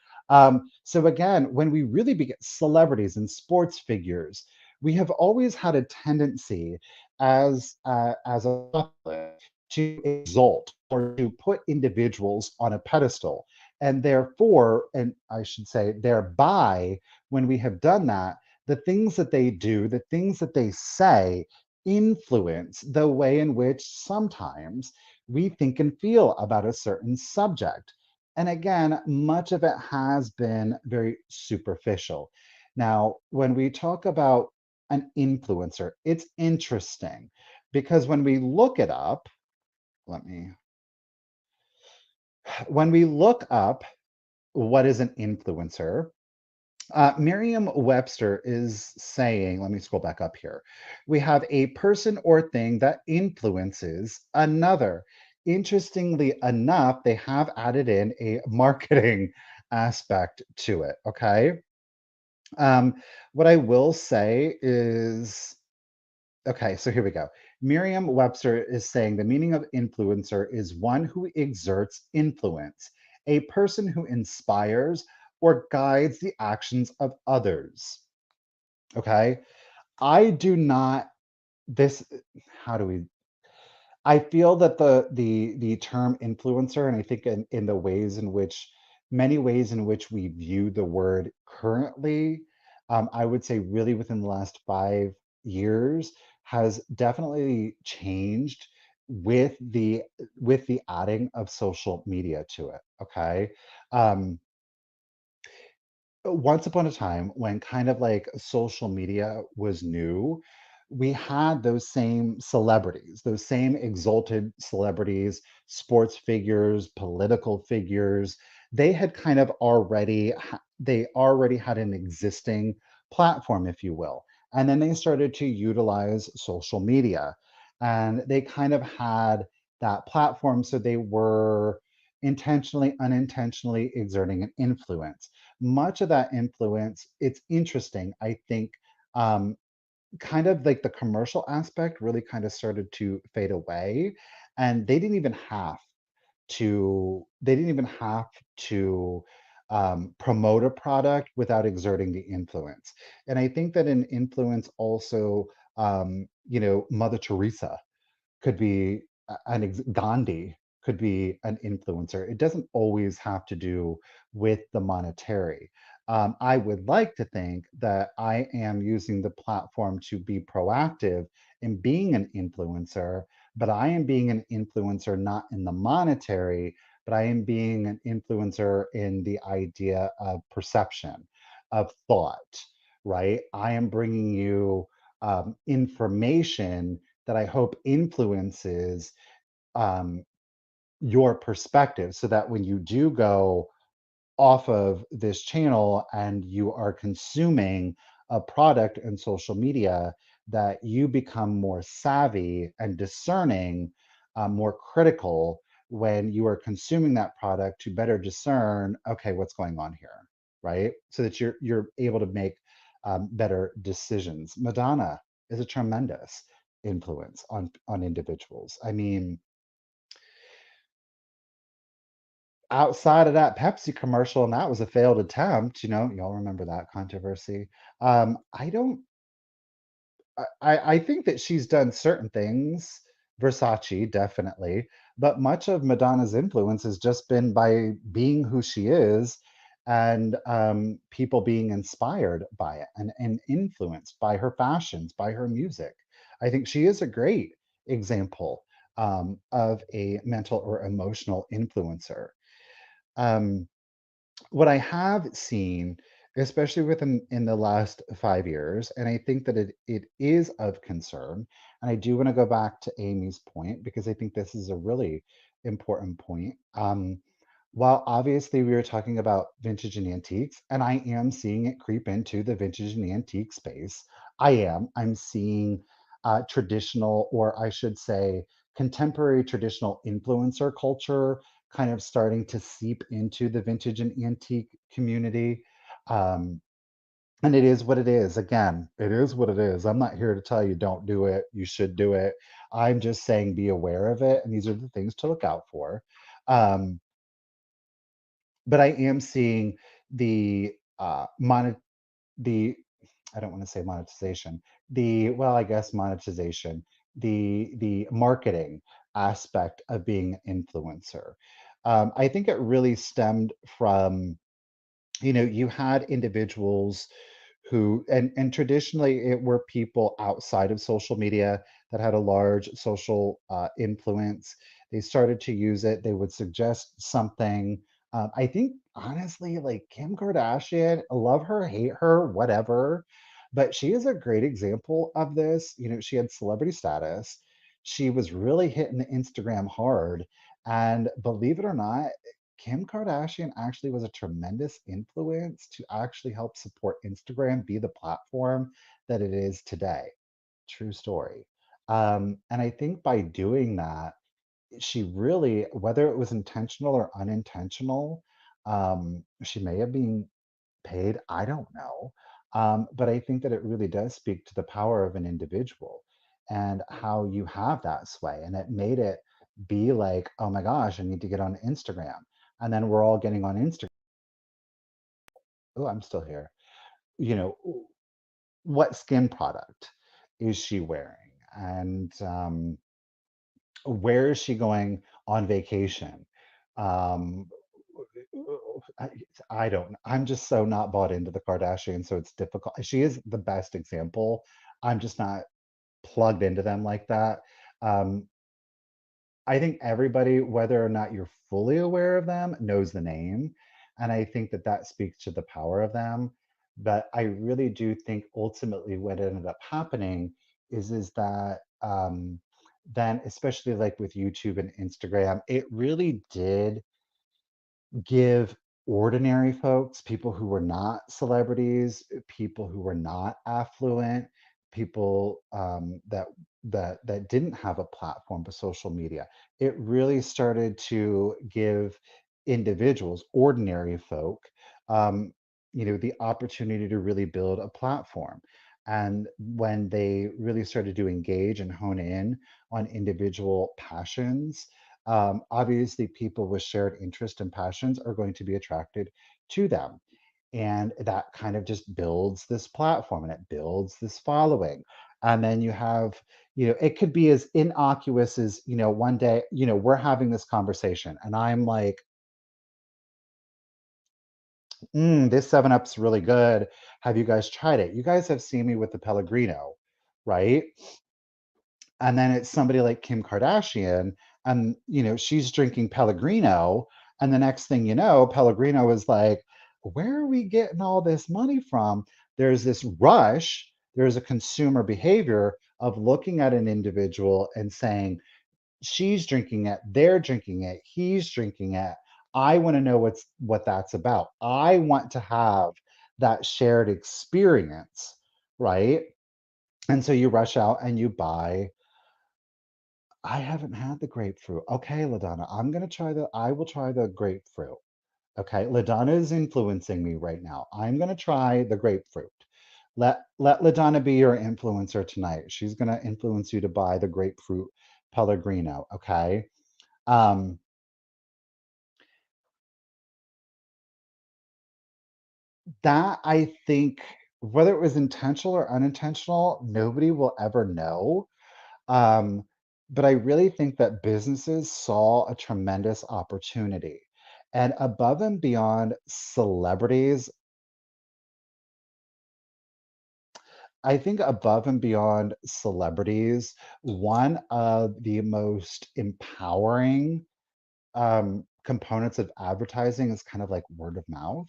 So again, when we really begin celebrities and sports figures, we have always had a tendency as a public to exalt or to put individuals on a pedestal. And therefore, and I should say thereby, when we have done that, the things that they do, the things that they say influence the way in which sometimes we think and feel about a certain subject. And again, much of it has been very superficial. Now, when we talk about an influencer, it's interesting because when we look it up, let me, when we look up what is an influencer, Merriam-Webster is saying, let me scroll back up here. We have a person or thing that influences another. Interestingly enough, they have added in a marketing aspect to it. Okay. Um, what I will say is, okay, so here we go. Merriam Webster is saying the meaning of influencer is one who exerts influence, a person who inspires or guides the actions of others. Okay. I do not, this, how do we, I feel that the term influencer, and I think in the ways in which many ways in which we view the word currently, I would say really within the last 5 years has definitely changed with the adding of social media to it. Okay. Um, Once upon a time when kind of like social media was new, we had those same celebrities, those same exalted celebrities, sports figures, political figures. They had kind of they already had an existing platform, if you will. And then they started to utilize social media. And they kind of had that platform. So they were intentionally, unintentionally exerting an influence. Much of that influence, it's interesting, I think, um, kind of like the commercial aspect really kind of started to fade away, and they didn't even have to promote a product without exerting the influence. And I think that an influence also, Mother Teresa could be Gandhi could be an influencer. It doesn't always have to do with the monetary. I would like to think that I am using the platform to be proactive in being an influencer, but I am being an influencer not in the monetary, but I am being an influencer in the idea of perception, of thought, right? I am bringing you information that I hope influences um, your perspective so that when you do go off of this channel and you are consuming a product in social media, that you become more savvy and discerning, more critical when you are consuming that product to better discern, okay, what's going on here, right? So that you're able to make better decisions. Madonna is a tremendous influence on individuals. I mean, outside of that Pepsi commercial, and that was a failed attempt, y'all remember that controversy. I don't I think that she's done certain things, Versace, definitely, but much of Madonna's influence has just been by being who she is and people being inspired by it and influenced by her fashions, by her music. I think she is a great example of a mental or emotional influencer. Um, what I have seen, especially within in the last 5 years, and I think that it is of concern, and I do want to go back to Amy's point because I think this is a really important point. While obviously we were talking about vintage and antiques, and I am seeing it creep into the vintage and antique space. I'm seeing traditional, or I should say, contemporary traditional influencer culture kind of starting to seep into the vintage and antique community. Um, and it is what it is. Again, it is what it is. I'm not here to tell you don't do it, you should do it. I'm just saying be aware of it. And these are the things to look out for. Um, but I am seeing the the I don't want to say monetization, I guess monetization, the marketing aspect of being an influencer. I think it really stemmed from, you had individuals who, and traditionally it were people outside of social media that had a large social influence. They started to use it. They would suggest something. I think honestly, like Kim Kardashian, love her, hate her, whatever, but she is a great example of this. She had celebrity status. She was really hitting Instagram hard, and believe it or not, Kim Kardashian actually was a tremendous influence to actually help support Instagram be the platform that it is today. True story. And I think by doing that, she really, whether it was intentional or unintentional, she may have been paid, I don't know. But I think that it really does speak to the power of an individual and how you have that sway. And it made it be like, oh my gosh, I need to get on Instagram. And then we're all getting on Instagram. Oh, I'm still here. You know, what skin product is she wearing? And where is she going on vacation? Um, I, I don't. I'm just so not bought into the Kardashians, so it's difficult. She is the best example. I'm just not plugged into them like that. Um, I think everybody, whether or not you're fully aware of them, knows the name, and I think that that speaks to the power of them. But I really do think ultimately what ended up happening is that then, especially like with YouTube and Instagram, it really did give ordinary folks, people who were not celebrities, people who were not affluent, people that didn't have a platform but social media. It really started to give individuals, ordinary folk, um, the opportunity to really build a platform. And when they really started to engage and hone in on individual passions, obviously people with shared interest and passions are going to be attracted to them. And that kind of just builds this platform and it builds this following. And then you have, it could be as innocuous as, one day, we're having this conversation and I'm like, this 7-Up's really good. Have you guys tried it? You guys have seen me with the Pellegrino, right? And then it's somebody like Kim Kardashian, and she's drinking Pellegrino, and the next thing you know, Pellegrino is like, where are we getting all this money from? There's this rush, there's a consumer behavior of looking at an individual and saying, she's drinking it, they're drinking it, he's drinking it. I want to know what that's about. I want to have that shared experience, right? And so you rush out and you buy. I haven't had the grapefruit. Okay, LaDonna, I will try the grapefruit. Okay, LaDonna is influencing me right now. I'm gonna try the grapefruit. Let LaDonna be your influencer tonight. She's gonna influence you to buy the grapefruit Pellegrino. Okay. Um, that I think whether it was intentional or unintentional, nobody will ever know. Um, but I really think that businesses saw a tremendous opportunity. And above and beyond celebrities, I think above and beyond celebrities, one of the most empowering components of advertising is kind of like word of mouth,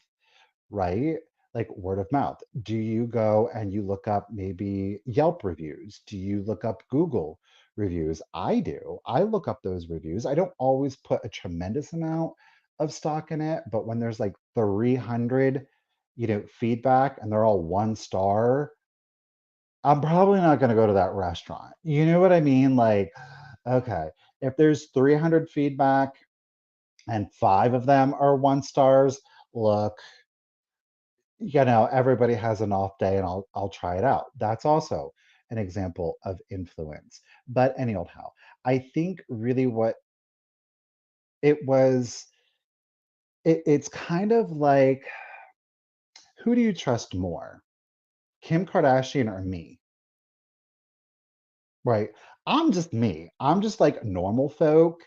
right? Like word of mouth. Do you go and you look up maybe Yelp reviews? Do you look up Google reviews? I do. I look up those reviews. I don't always put a tremendous amount of stock in it, but when there's like 300, feedback and they're all 1 star, I'm probably not going to go to that restaurant. You know what I mean? Like, okay, if there's 300 feedback and 5 of them are 1 stars, look, everybody has an off day and I'll try it out. That's also an example of influence. But anyhow, I think really what it was, it's kind of like, who do you trust more? Kim Kardashian or me? Right. I'm just me. I'm just like normal folk.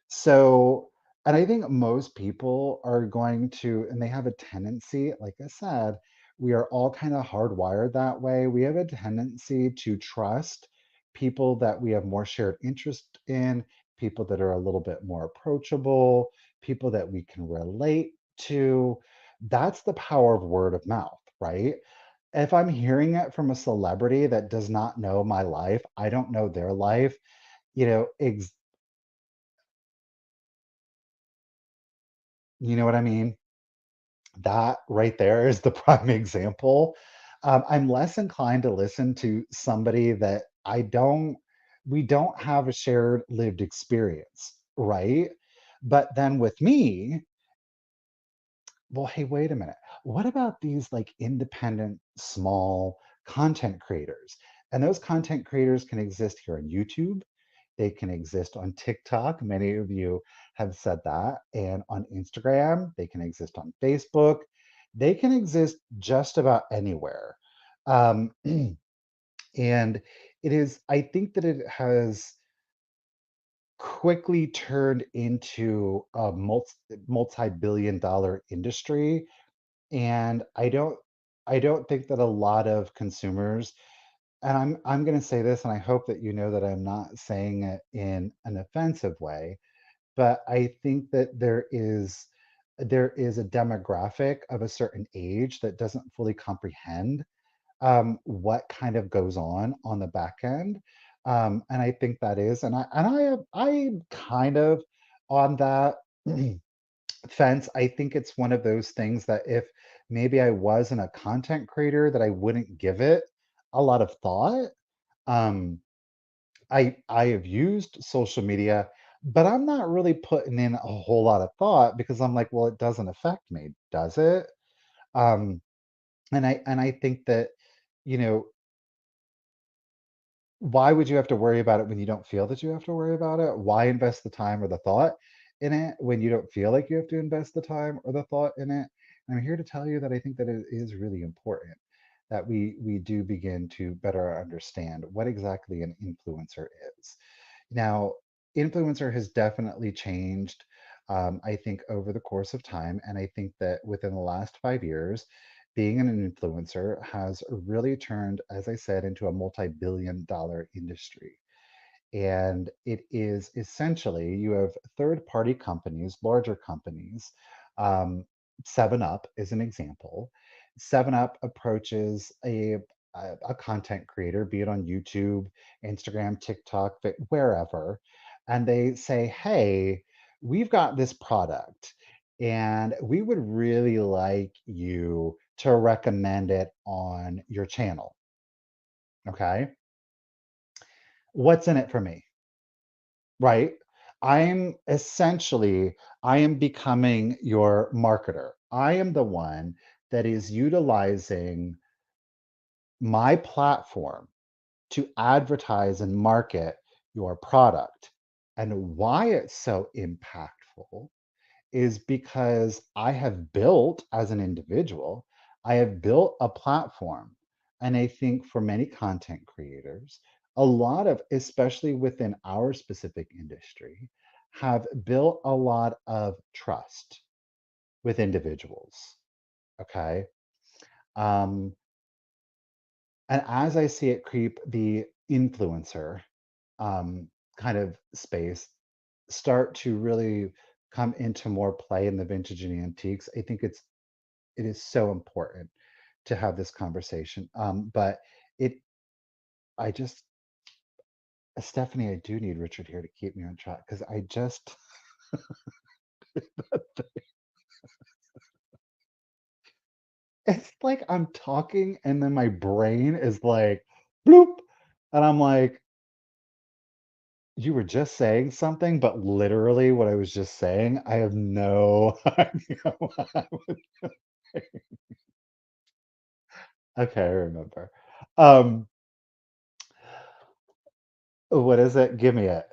So, and I think most people are going to, and they have a tendency, like I said, we are all kind of hardwired that way. We have a tendency to trust people that we have more shared interest in, people that are a little bit more approachable, people that we can relate to. That's the power of word of mouth, right? If I'm hearing it from a celebrity that does not know my life, I don't know their life, you know, ex- You know what I mean? That right there is the prime example. I'm less inclined to listen to somebody that we don't have a shared lived experience, right? But then with me, well, hey, wait a minute. What about these like independent, small content creators? And those content creators can exist here on YouTube. They can exist on TikTok. Many of you have said that. And on Instagram, they can exist on Facebook. They can exist just about anywhere. Um, and I think that it has quickly turned into a multi billion-dollar industry, and I don't think that a lot of consumers, and I'm going to say this, and I hope that you know that I'm not saying it in an offensive way, but I think that there is a demographic of a certain age that doesn't fully comprehend what kind of goes on the back end. And I think that is, I'm kind of on that fence. I think it's one of those things that if maybe I wasn't a content creator, that I wouldn't give it a lot of thought. Um, I have used social media, but I'm not really putting in a whole lot of thought because I'm like, well, it doesn't affect me, does it? Um, and I think that, you know, why would you have to worry about it when you don't feel that you have to worry about it? Why invest the time or the thought in it when you don't feel like you have to invest the time or the thought in it? And I'm here to tell you that I think that it is really important that we do begin to better understand what exactly an influencer is. Now, influencer has definitely changed, I think, over the course of time. And I think that within the last 5 years, being an influencer has really turned, as I said, into a multi-billion-dollar industry. And it is essentially, you have third-party companies, larger companies. Um, 7 Up is an example. 7 Up approaches a content creator, be it on YouTube, Instagram, TikTok, wherever, and they say, "Hey, we've got this product, and we would really like you to recommend it on your channel." Okay, what's in it for me? Right? I am becoming your marketer. I am the one that is utilizing my platform to advertise and market your product. And why it's so impactful is because I have built, as an individual, I have built a platform. And I think for many content creators, a lot of, especially within our specific industry, have built a lot of trust with individuals. Okay. Um, and as I see it creep the influencer kind of space start to really come into more play in the vintage and antiques, I think it is so important to have this conversation. But it, I just, Stephanie, I do need Richard here to keep me on track because I just, it's like I'm talking and then my brain is like, bloop. And I'm like, you were just saying something, but literally what I was just saying, I have no idea what I was saying. Okay, I remember. Um, what is it? Give me it.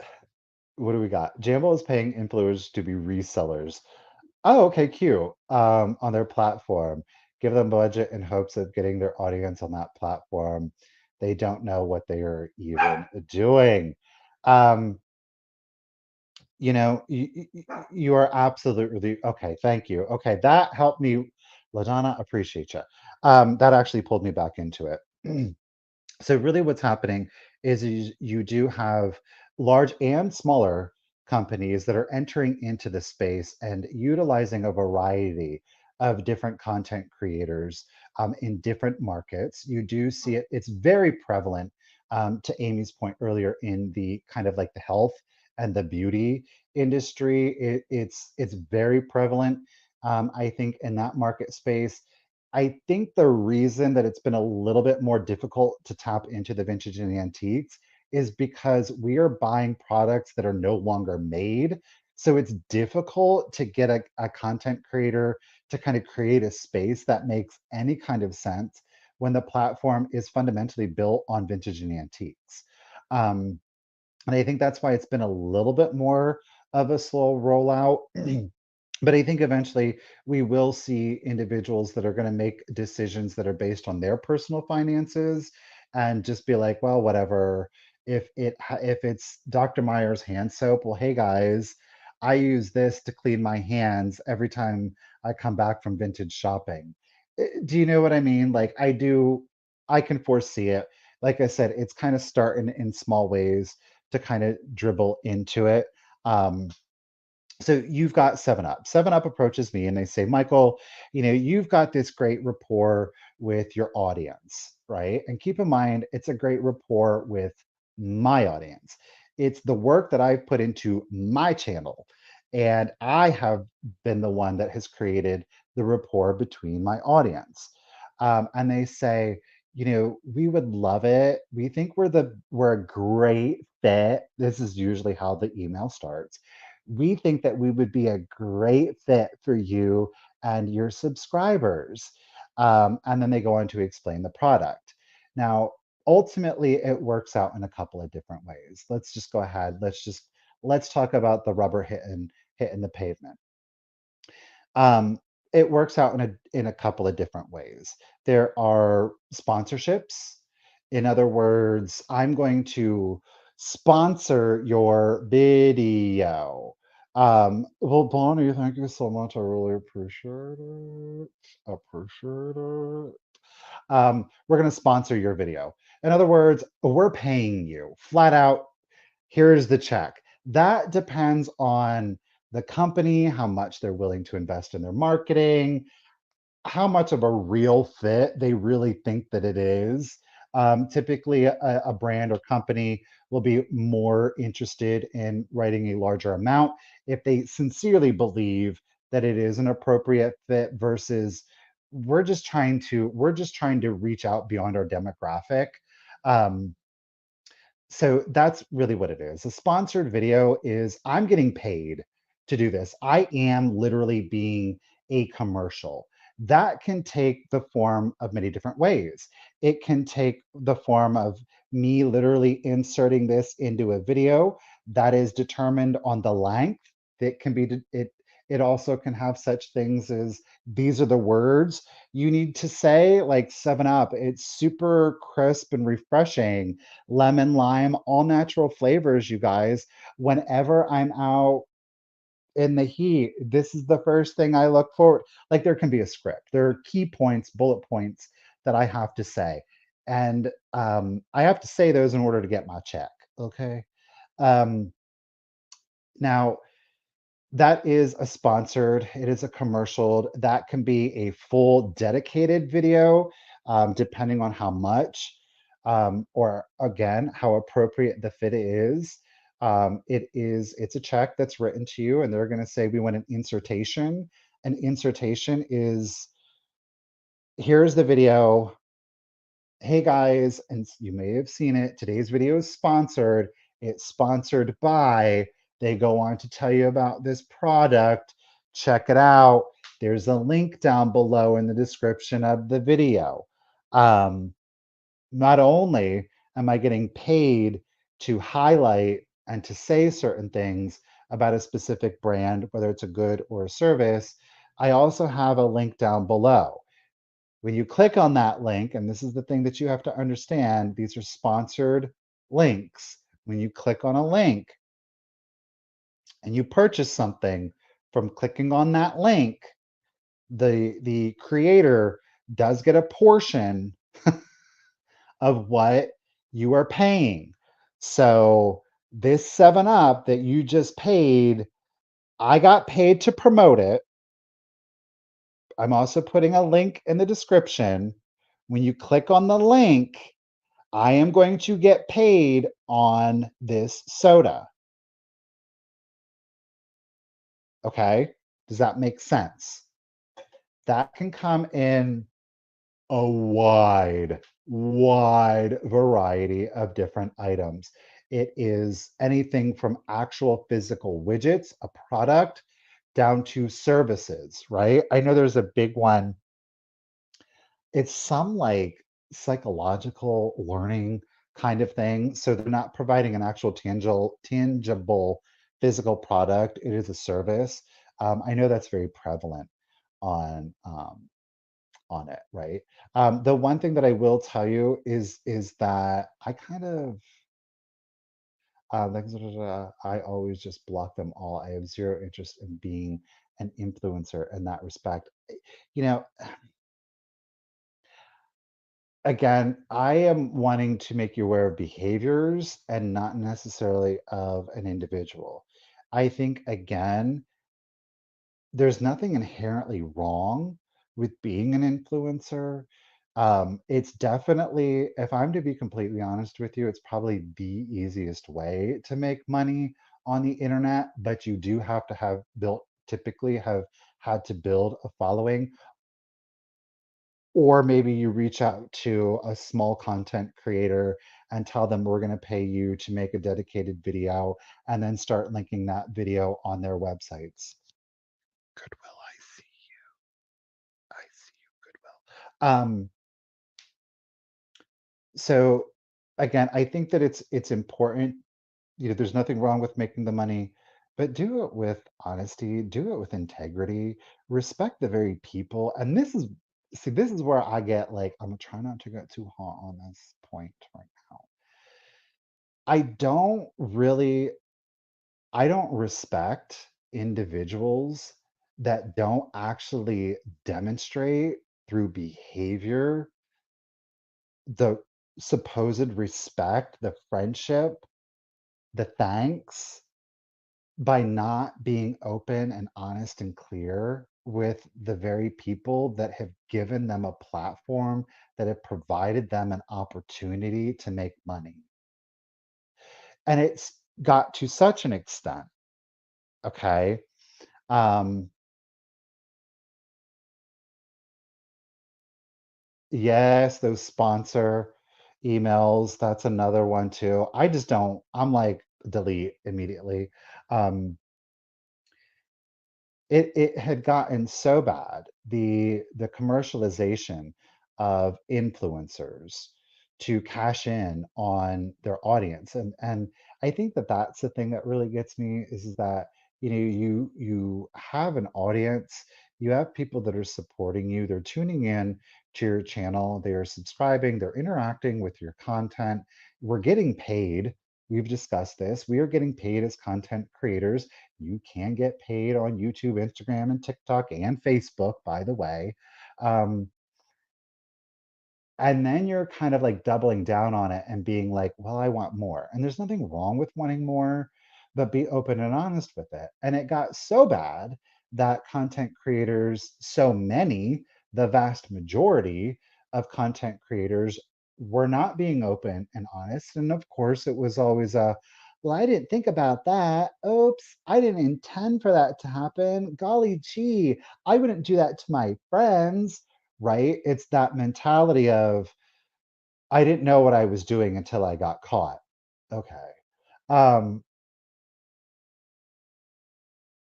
What do we got? Jambo is paying influencers to be resellers. Oh, okay, cute. On their platform. Give them budget in hopes of getting their audience on that platform. They don't know what they are even doing. Um, you are absolutely okay. Thank you. Okay, that helped me. LaDonna, appreciate you. That actually pulled me back into it. So really what's happening is you do have large and smaller companies that are entering into the space and utilizing a variety of different content creators in different markets. You do see it, it's very prevalent, to Amy's point earlier, in the kind of like the health and the beauty industry. It's very prevalent, I think, in that market space. I think the reason that it's been a little bit more difficult to tap into the vintage and the antiques is because we are buying products that are no longer made. So it's difficult to get a content creator to kind of create a space that makes any kind of sense when the platform is fundamentally built on vintage and antiques. Um, and I think that's why it's been a little bit more of a slow rollout. But I think eventually we will see individuals that are going to make decisions that are based on their personal finances and just be like, well, whatever. If it's Dr. Meyer's hand soap, well, hey guys, I use this to clean my hands every time I come back from vintage shopping. Do you know what I mean? Like I do, I can foresee it. Like I said, it's kind of starting in small ways to kind of dribble into it. Um, so you've got 7 Up. 7 Up approaches me and they say, Michael, you've got this great rapport with your audience, right? And keep in mind, it's a great rapport with my audience. It's the work that I've put into my channel. And I have been the one that has created the rapport between my audience. And they say, we would love it. We think we're a great fit. This is usually how the email starts. We think that we would be a great fit for you and your subscribers. And then they go on to explain the product. Now, ultimately, it works out in a couple of different ways. Let's just go ahead. Let's talk about the rubber hitting the pavement. Um, it works out in a couple of different ways. There are sponsorships. In other words, I'm going to sponsor your video. Well, Bonnie, thank you so much. I really appreciate it. Appreciate it. We're going to sponsor your video. In other words, we're paying you flat out. Here's the check. That depends on the company, how much they're willing to invest in their marketing, how much of a real fit they really think that it is. Typically, a brand or company will be more interested in writing a larger amount if they sincerely believe that it is an appropriate fit versus we're just trying to reach out beyond our demographic. Um, so that's really what it is. A sponsored video is I'm getting paid to do this. I am literally being a commercial. That can take the form of many different ways. It can take the form of me literally inserting this into a video that is determined on the length. It can be it also can have such things as these are the words you need to say, like 7 Up. It's super crisp and refreshing, lemon, lime, all natural flavors, you guys. Whenever I'm out in the heat, this is the first thing I look forward. Like there can be a script. There are key points, bullet points that I have to say. And I have to say those in order to get my check. Okay. Um, now, that is a sponsored, it is a commercial. That can be a full dedicated video, depending on how much, or again, how appropriate the fit is. It's a check that's written to you, and they're going to say, we want an insertion. An insertion is here's the video. Hey guys, and you may have seen it. Today's video is sponsored. It's sponsored by, they go on to tell you about this product. Check it out. There's a link down below in the description of the video. Um, Not only am I getting paid to highlight and to say certain things about a specific brand, whether it's a good or a service, I also have a link down below. When you click on that link, and this is the thing that you have to understand, these are sponsored links. When you click on a link and you purchase something from clicking on that link, the creator does get a portion of what you are paying. So this 7 Up that you just paid, I got paid to promote it. I'm also putting a link in the description. When you click on the link, I am going to get paid on this soda. Okay. Does that make sense? That can come in a wide variety of different items. It is anything from actual physical widgets, a product, down to services, right? I know there's a big one. It's some like psychological learning kind of thing. So they're not providing an actual tangible physical product. It is a service. I know that's very prevalent on on it, right? The one thing that I will tell you is that I kind of like I always just block them all. I have zero interest in being an influencer in that respect. You know, again, I am wanting to make you aware of behaviors and not necessarily of an individual. I think again, there's nothing inherently wrong with being an influencer. It's definitely, if I'm to be completely honest with you, it's probably the easiest way to make money on the internet, but you do have to have built, typically have had to build a following, or maybe you reach out to a small content creator and tell them we're going to pay you to make a dedicated video and then start linking that video on their websites. Goodwill, I see you, Goodwill. So again, I think that it's important, there's nothing wrong with making the money, but do it with honesty, do it with integrity, respect the very people. And this is, see, this is where I get like, I'm trying not to get too hot on this point right now. I don't really, I don't respect individuals that don't actually demonstrate through behavior the supposed respect, the friendship, the thanks, by not being open and honest and clear with the very people that have given them a platform, that have provided them an opportunity to make money. And it's got to such an extent, okay? Um, yes, those sponsor emails, that's another one too. I just don't, I'm like, delete immediately. Um, it had gotten so bad, the commercialization of influencers to cash in on their audience, and I think that that's the thing that really gets me is that, you have an audience, you have people that are supporting you, they're tuning in to your channel, they are subscribing, they're interacting with your content. We're getting paid. We've discussed this. We are getting paid as content creators. You can get paid on YouTube, Instagram, and TikTok and Facebook, by the way. Um, and then you're kind of like doubling down on it and being like, well, I want more. And there's nothing wrong with wanting more, but be open and honest with it. And it got so bad that content creators, so many, the vast majority of content creators were not being open and honest. And of course, it was always a, well, I didn't think about that. Oops, I didn't intend for that to happen. Golly gee, I wouldn't do that to my friends, right? It's that mentality of, I didn't know what I was doing until I got caught. Okay. Um,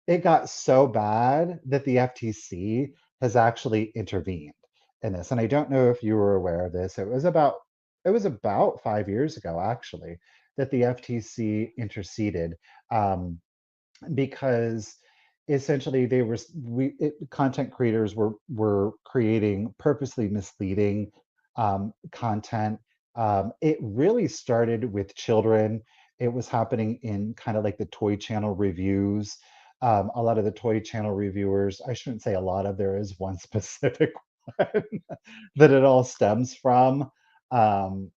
it got so bad that the FTC has actually intervened in this. And I don't know if you were aware of this. It was about 5 years ago, actually, that the FTC interceded. Because essentially they were content creators were creating purposely misleading content. It really started with children. It was happening in kind of like the toy channel reviews. A lot of the toy channel reviewers, I shouldn't say a lot of, there is one specific one that it all stems from. Um,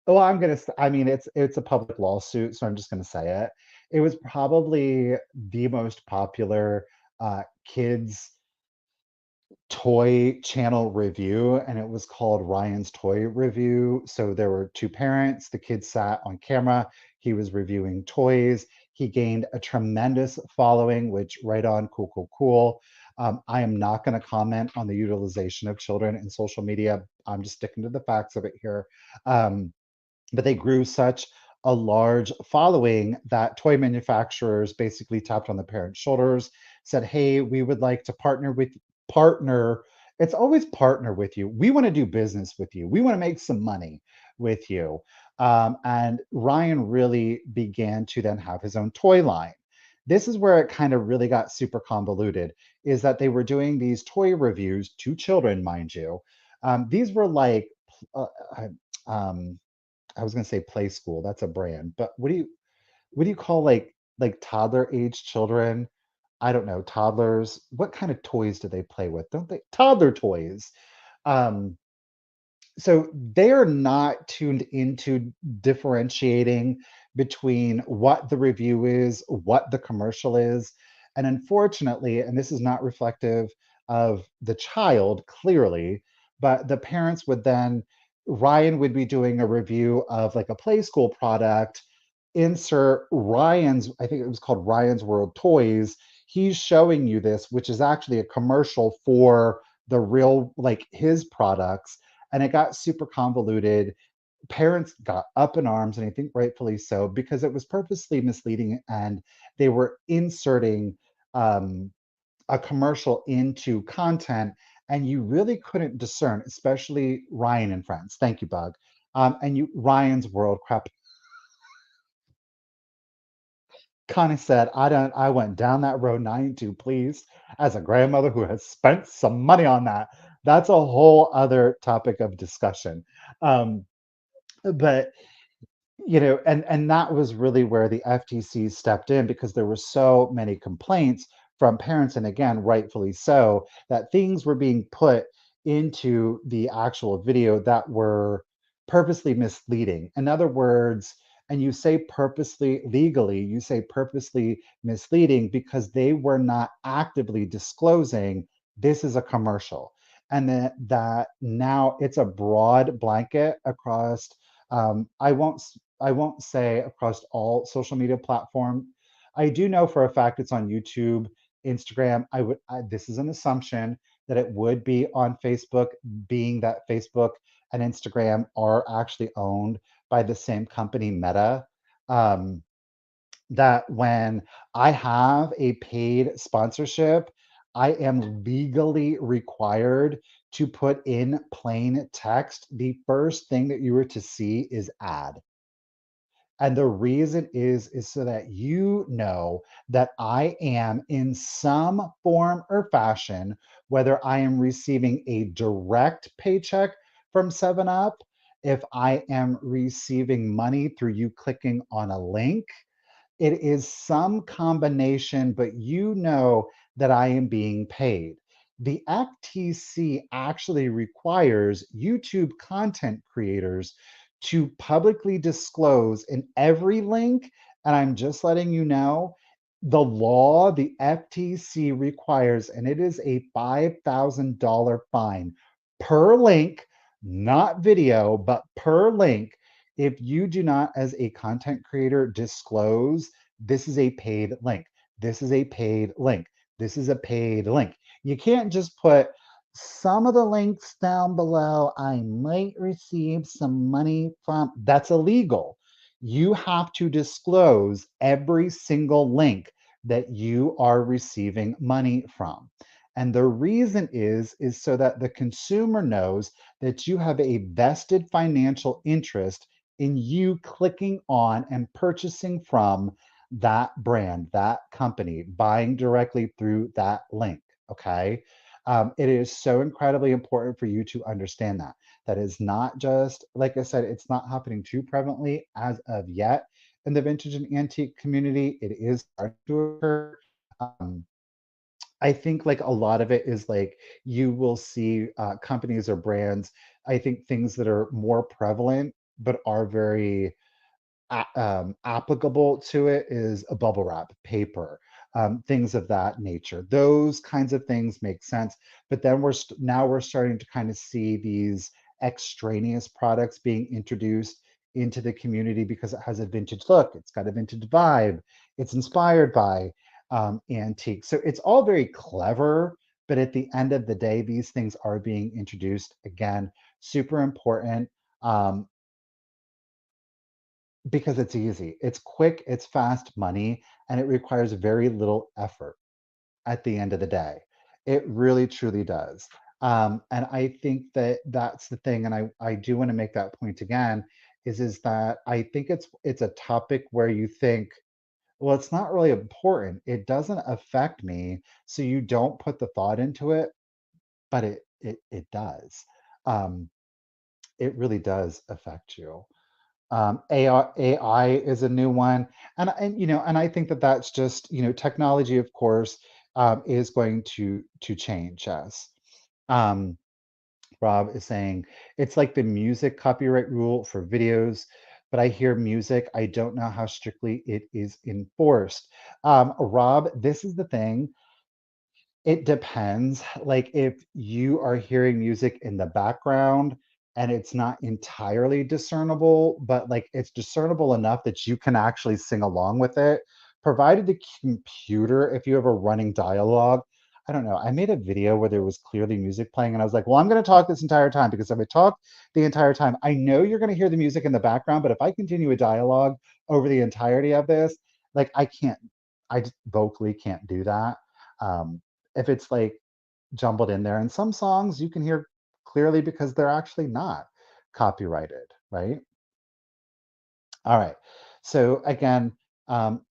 well, I mean, it's a public lawsuit, so I'm just gonna say it. It was probably the most popular, kids toy channel review, and it was called Ryan's Toy Review. So there were 2 parents, the kids sat on camera, He was reviewing toys. He gained a tremendous following, which right on, cool, cool, cool. I am not going to comment on the utilization of children in social media. I'm just sticking to the facts of it here. Um, but they grew such a large following that toy manufacturers basically tapped on the parents' shoulders, said, "Hey, we would like to partner. It's always partner with you. We want to do business with you. We want to make some money with you." And Ryan really began to then have his own toy line. This is where it kind of really got super convoluted, is that they were doing these toy reviews to children, mind you. These were like, uh, uh, um, I was gonna say Play School, that's a brand, but what do you call like toddler age children? I don't know, toddlers. What kind of toys do they play with? Don't they toddler toys? Um, so they're not tuned into differentiating between what the review is, what the commercial is. And unfortunately, and this is not reflective of the child clearly, but the parents would then, Ryan would be doing a review of like a play school product, insert Ryan's, I think it was called Ryan's World Toys. He's showing you this, which is actually a commercial for the real, like his products, and it got super convoluted. Parents got up in arms, and I think rightfully so, because it was purposely misleading and they were inserting um, a commercial into content, and you really couldn't discern, especially Ryan and Friends. Thank you, Bug. And you, Ryan's World crap. Connie said, I went down that road, and I ain't too pleased as a grandmother who has spent some money on that. That's a whole other topic of discussion. Um, but and that was really where the FTC stepped in, because there were so many complaints from parents, and again, rightfully so, that things were being put into the actual video that were purposely misleading. In other words, and you say purposely legally, you say purposely misleading because they were not actively disclosing this is a commercial. And that now it's a broad blanket across, I won't say across all social media platform. I do know for a fact it's on YouTube, Instagram. This is an assumption that it would be on Facebook, being that Facebook and Instagram are actually owned by the same company, Meta. Um, that when I have a paid sponsorship, I am legally required to put in plain text. The first thing that you were to see is ad. And the reason is so that you know that I am in some form or fashion, whether I am receiving a direct paycheck from 7 Up, if I am receiving money through you clicking on a link, it is some combination, but you know that I am being paid. The FTC actually requires YouTube content creators to publicly disclose in every link. And I'm just letting you know, the law, the FTC requires, and it is a $5,000 fine per link, not video, but per link, if you do not, as a content creator, disclose this is a paid link, this is a paid link, this is a paid link. You can't just put some of the links down below. I might receive some money from, that's illegal. You have to disclose every single link that you are receiving money from. And the reason is so that the consumer knows that you have a vested financial interest in you clicking on and purchasing from that brand, that company, buying directly through that link. Okay. It is so incredibly important for you to understand that. That is not just, like I said, it's not happening too prevalently as of yet in the vintage and antique community. It is starting to occur. Um, I think like a lot of it is like you will see companies or brands. I think things that are more prevalent but are very applicable to it is a bubble wrap, paper, things of that nature. Those kinds of things make sense. But then now we're starting to kind of see these extraneous products being introduced into the community because it has a vintage look, it's got a vintage vibe, it's inspired by antique. So it's all very clever, but at the end of the day, these things are being introduced again, super important. Um, because it's easy, it's quick, it's fast money, and it requires very little effort at the end of the day. It really truly does. And I think that that's the thing, and I do want to make that point again, is that I think it's a topic where you think, well, it's not really important. It doesn't affect me, so you don't put the thought into it, but it does. Um, it really does affect you. AI is a new one, and and I think that that's just technology, of course, is going to change us. Um, Rob is saying it's like the music copyright rule for videos, but I hear music. I don't know how strictly it is enforced. Rob, this is the thing. It depends. Like if you are hearing music in the background and it's not entirely discernible, but like it's discernible enough that you can actually sing along with it, provided the computer, if you have a running dialogue. I don't know. I made a video where there was clearly music playing, and I was like, well, I'm going to talk this entire time because if I talk the entire time, I know you're going to hear the music in the background, but if I continue a dialogue over the entirety of this, like I can't, I just vocally can't do that. If it's like jumbled in there. And some songs you can hear clearly because they're actually not copyrighted, right? All right. So again, um,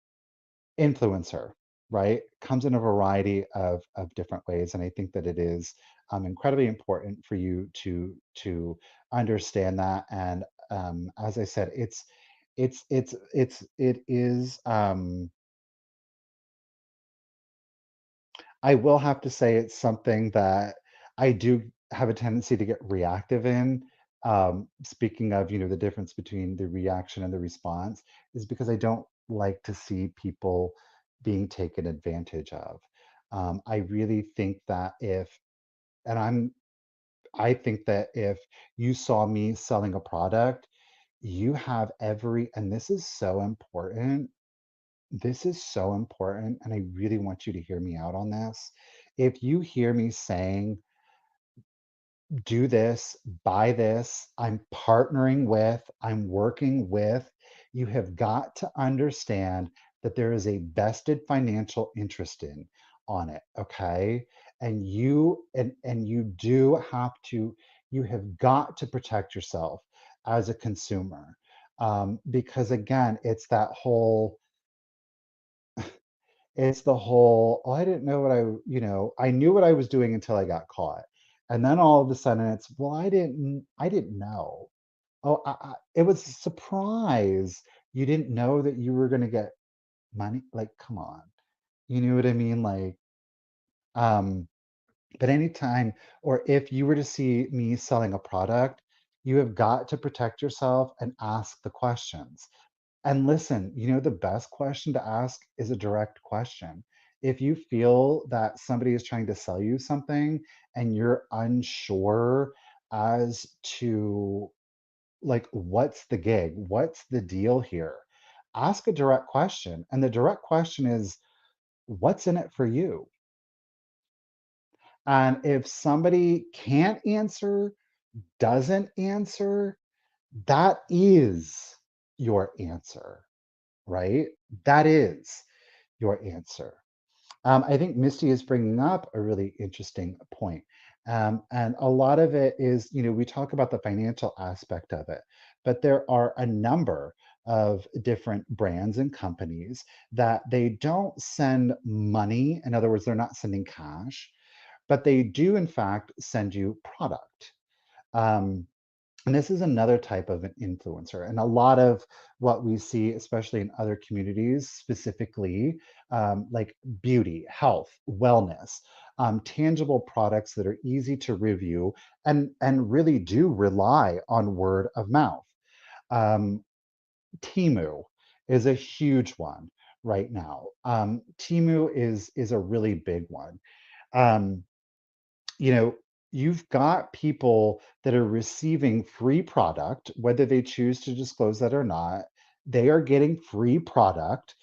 influencer, right, comes in a variety of different ways, and I think that it is incredibly important for you to understand that. And as I said, it is. I will have to say it's something that I do have a tendency to get reactive in. Speaking of, the difference between the reaction and the response is because I don't like to see people being taken advantage of. I really think that and I think that if you saw me selling a product, you have and this is so important, and I really want you to hear me out on this. If you hear me saying, do this, buy this, I'm partnering with, I'm working with, you have got to understand that there is a vested financial interest in on it, okay? And you do have to, you have got to protect yourself as a consumer. Because again, it's the whole, oh, I didn't know I knew what I was doing until I got caught. And then all of a sudden it's, well, I didn't know. Oh, it was a surprise. You didn't know that you were going to get money. Like, come on. You know what I mean? Like, um, but anytime, or if you were to see me selling a product, you have got to protect yourself and ask the questions. And listen, the best question to ask is a direct question. If you feel that somebody is trying to sell you something and you're unsure as to like what's the gig, what's the deal here, ask a direct question. And the direct question is, what's in it for you? And if somebody can't answer, doesn't answer, that is your answer, right? That is your answer. I think Misty is bringing up a really interesting point. And a lot of it is, we talk about the financial aspect of it, but there are a number of different brands and companies that they don't send money. In other words, they're not sending cash, but they do, in fact, send you product. Um, and this is another type of an influencer. And a lot of what we see, especially in other communities, specifically like beauty, health, wellness, tangible products that are easy to review and really do rely on word of mouth. Um, Timu is a huge one right now. Timu is a really big one. Um, you know, you've got people that are receiving free product, whether they choose to disclose that or not. They are getting free product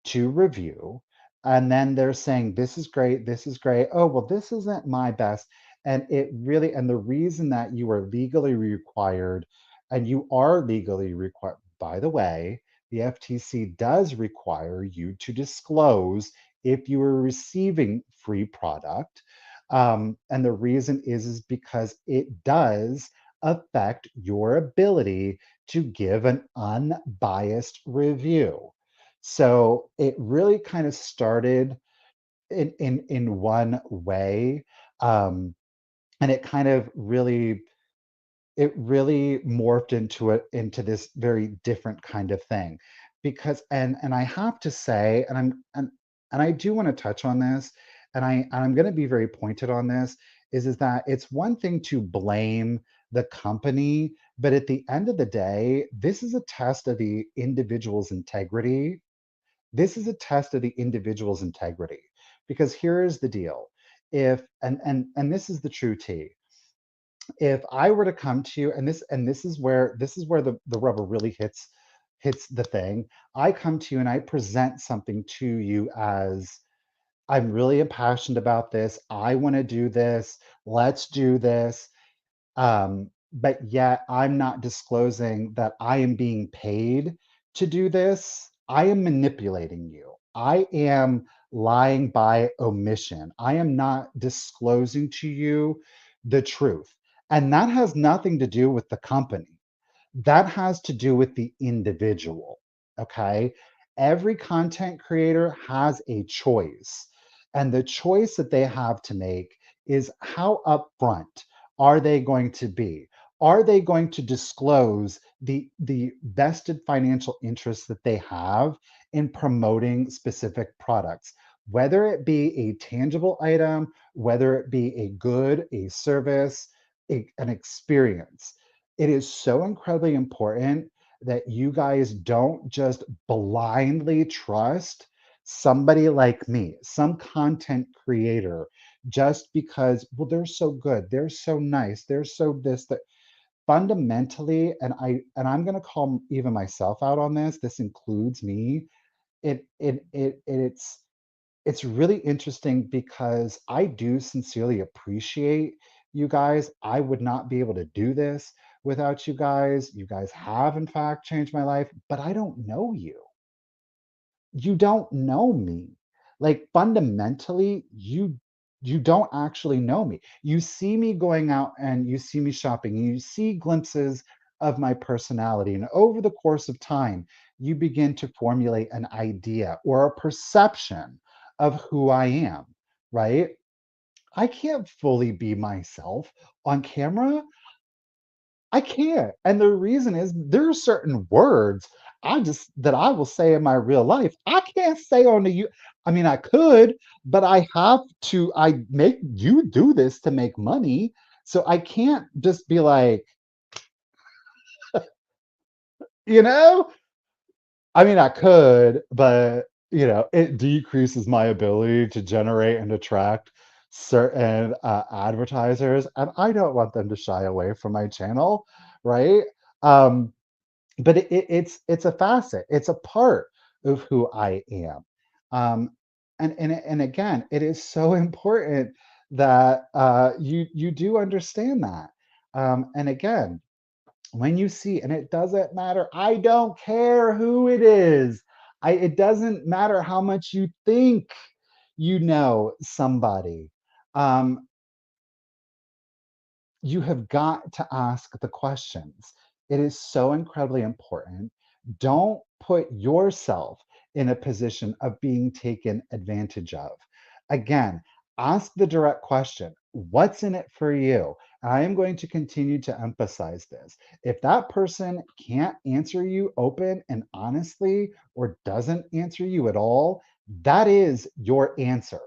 to review. And then they're saying, this is great, this is great. Oh, well, this isn't my best. And it really, and the reason that you are legally required, and you are legally required, by the way, the FTC does require you to disclose if you are receiving free product. And the reason is because it does affect your ability to give an unbiased review. So it really kind of started in one way, um, and it really morphed into this very different kind of thing. Because and I have to say, and I do want to touch on this, and I'm going to be very pointed on this, is that it's one thing to blame the company, but at the end of the day, this is a test of the individual's integrity. This is a test of the individual's integrity. Because here is the deal. If and this is the true tea, if I were to come to you, and this is where the rubber really hits the thing. I come to you and I present something to you as, I'm really passionate about this. I want to do this. Let's do this. But yet I'm not disclosing that I am being paid to do this. I am manipulating you. I am lying by omission. I am not disclosing to you the truth. And that has nothing to do with the company. That has to do with the individual. Okay. Every content creator has a choice. And the choice that they have to make is, how upfront are they going to be? Are they going to disclose the vested financial interests that they have in promoting specific products, whether it be a tangible item, whether it be a good, a service, an experience? It is so incredibly important that you guys don't just blindly trust somebody like me, some content creator, just because, well, they're so good, they're so nice, they're so this, that. Fundamentally, and I'm going to call even myself out on this. This includes me. It's really interesting because I do sincerely appreciate you guys. I would not be able to do this without you guys. You guys have, in fact, changed my life, but I don't know you. You don't know me. Like, fundamentally, you don't actually know me. You see me going out and you see me shopping, and you see glimpses of my personality, and over the course of time, you begin to formulate an idea or a perception of who I am, right? I can't fully be myself on camera. I can't. And the reason is, there are certain words that I will say in my real life. I can't say on the you. I mean, I could, but I make you do this to make money. So I can't just be like, you know, I mean, I could, but it decreases my ability to generate and attract certain advertisers, and I don't want them to shy away from my channel, right? Um, but it's a facet, it's a part of who I am. Um, and again, it is so important that you do understand that. And again, when you see, and it doesn't matter, I don't care who it is. It doesn't matter how much you think you know somebody. Um, you have got to ask the questions. It is so incredibly important. Don't put yourself in a position of being taken advantage of. Again, ask the direct question, what's in it for you? I am going to continue to emphasize this. If that person can't answer you open and honestly, or doesn't answer you at all, that is your answer.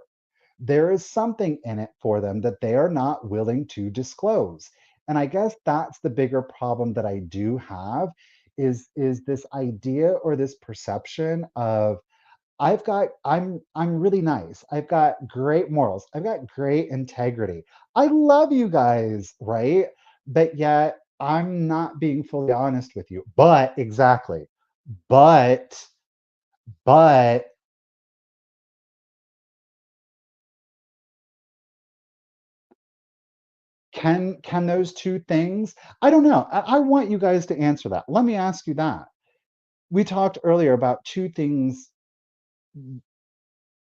There is something in it for them that they are not willing to disclose. And I guess that's the bigger problem that I do have, is this idea or this perception of, I'm really nice. I've got great morals. I've got great integrity. I love you guys, right? But yet I'm not being fully honest with you. But exactly. But but can those two things? I don't know. I want you guys to answer that. Let me ask you that. We talked earlier about two things,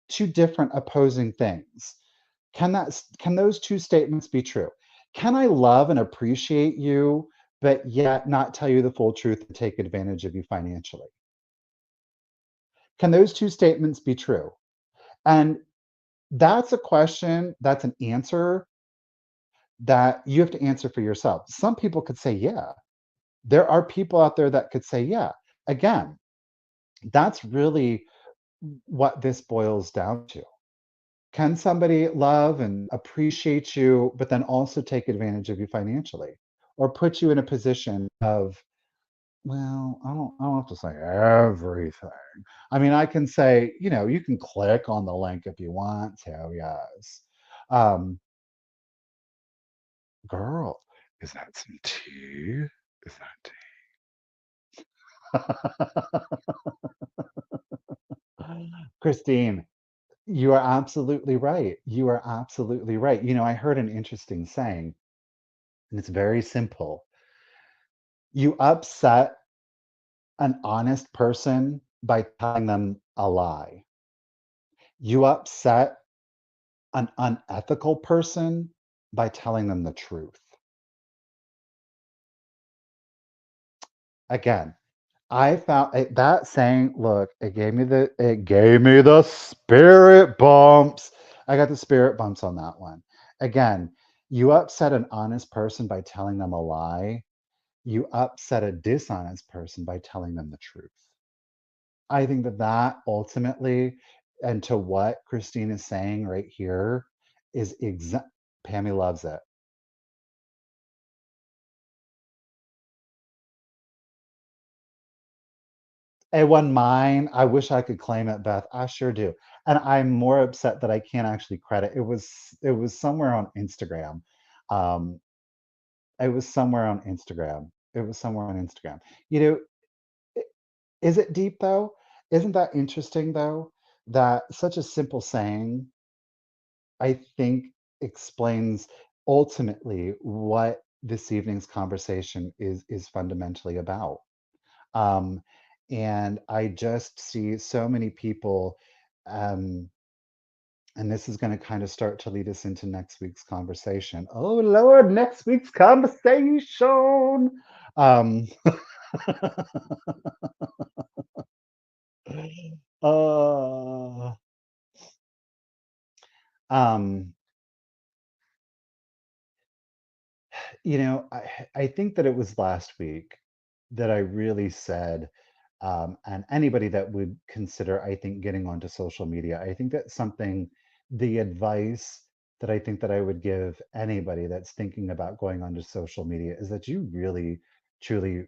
two different opposing things. Can those two statements be true? Can I love and appreciate you, but yet not tell you the full truth and take advantage of you financially? Can those two statements be true? And that's a question, that's an answer that you have to answer for yourself. Some people could say, yeah. There are people out there that could say, yeah. Again, that's really what this boils down to. Can somebody love and appreciate you, but then also take advantage of you financially? Or put you in a position of, well, I don't have to say everything. I mean, I can say, you can click on the link if you want to, yes. Um, girl, is that some tea? Is that tea? Christine, you are absolutely right. You are absolutely right. I heard an interesting saying, and it's very simple. You upset an honest person by telling them a lie. You upset an unethical person by telling them the truth. Again, I found that saying, look, it gave me the spirit bumps. I got the spirit bumps on that one. Again, you upset an honest person by telling them a lie. You upset a dishonest person by telling them the truth. I think that ultimately, and to what Christine is saying right here, is Pammy loves it. It wasn't mine. I wish I could claim it, Beth. I sure do. And I'm more upset that I can't actually credit. It was somewhere on Instagram. Um, it was somewhere on Instagram. It was somewhere on Instagram. You know, i- is it deep though? Isn't that interesting though? That such a simple saying, I think, explains ultimately what this evening's conversation is fundamentally about. Um, and I just see so many people, um, and this is going to kind of start to lead us into next week's conversation. Oh Lord, next week's conversation. Um, uh, um, I think that it was last week that I really said, and anybody that would consider, I think, getting onto social media, I think that's something, the advice that I think that I would give anybody that's thinking about going onto social media is that you really, truly,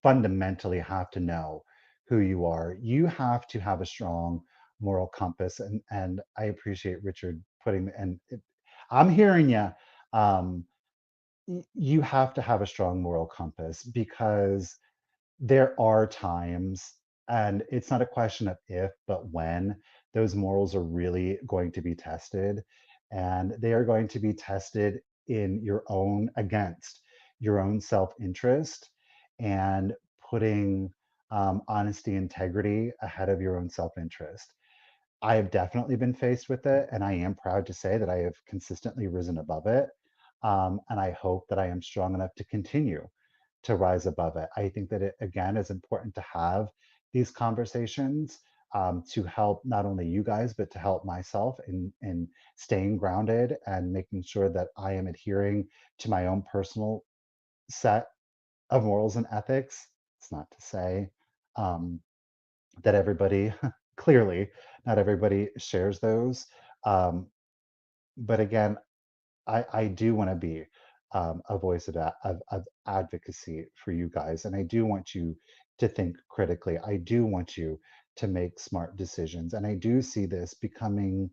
fundamentally have to know who you are. You have to have a strong moral compass, and I appreciate Richard putting, I'm hearing you. Um, you have to have a strong moral compass because there are times, and it's not a question of if, but when those morals are really going to be tested. And they are going to be tested against your own self interest and putting honesty, integrity ahead of your own self interest. I have definitely been faced with it, and I am proud to say that I have consistently risen above it. And I hope that I am strong enough to continue to rise above it. I think that it, again, is important to have these conversations to help not only you guys, but to help myself in staying grounded and making sure that I am adhering to my own personal set of morals and ethics. It's not to say um, that everybody, clearly, not everybody shares those. Um, but again, I do want to be a voice of advocacy for you guys. And I do want you to think critically. I do want you to make smart decisions. And I do see this becoming,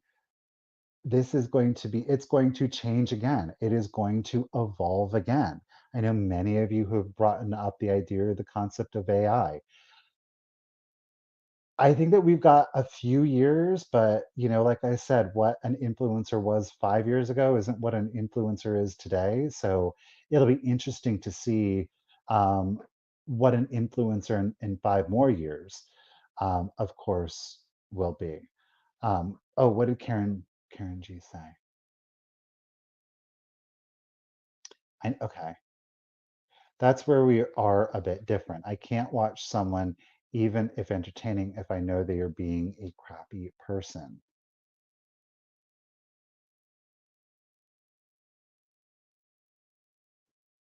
this is going to be, it's going to change again. It is going to evolve again. I know many of you who have brought up the idea, the concept of AI. I think that we've got a few years, but like I said, what an influencer was 5 years ago isn't what an influencer is today. So it'll be interesting to see um, what an influencer in 5 more years, of course, will be. Oh, what did Karen G say? Okay, that's where we are a bit different. I can't watch someone, even if entertaining, if I know they are being a crappy person.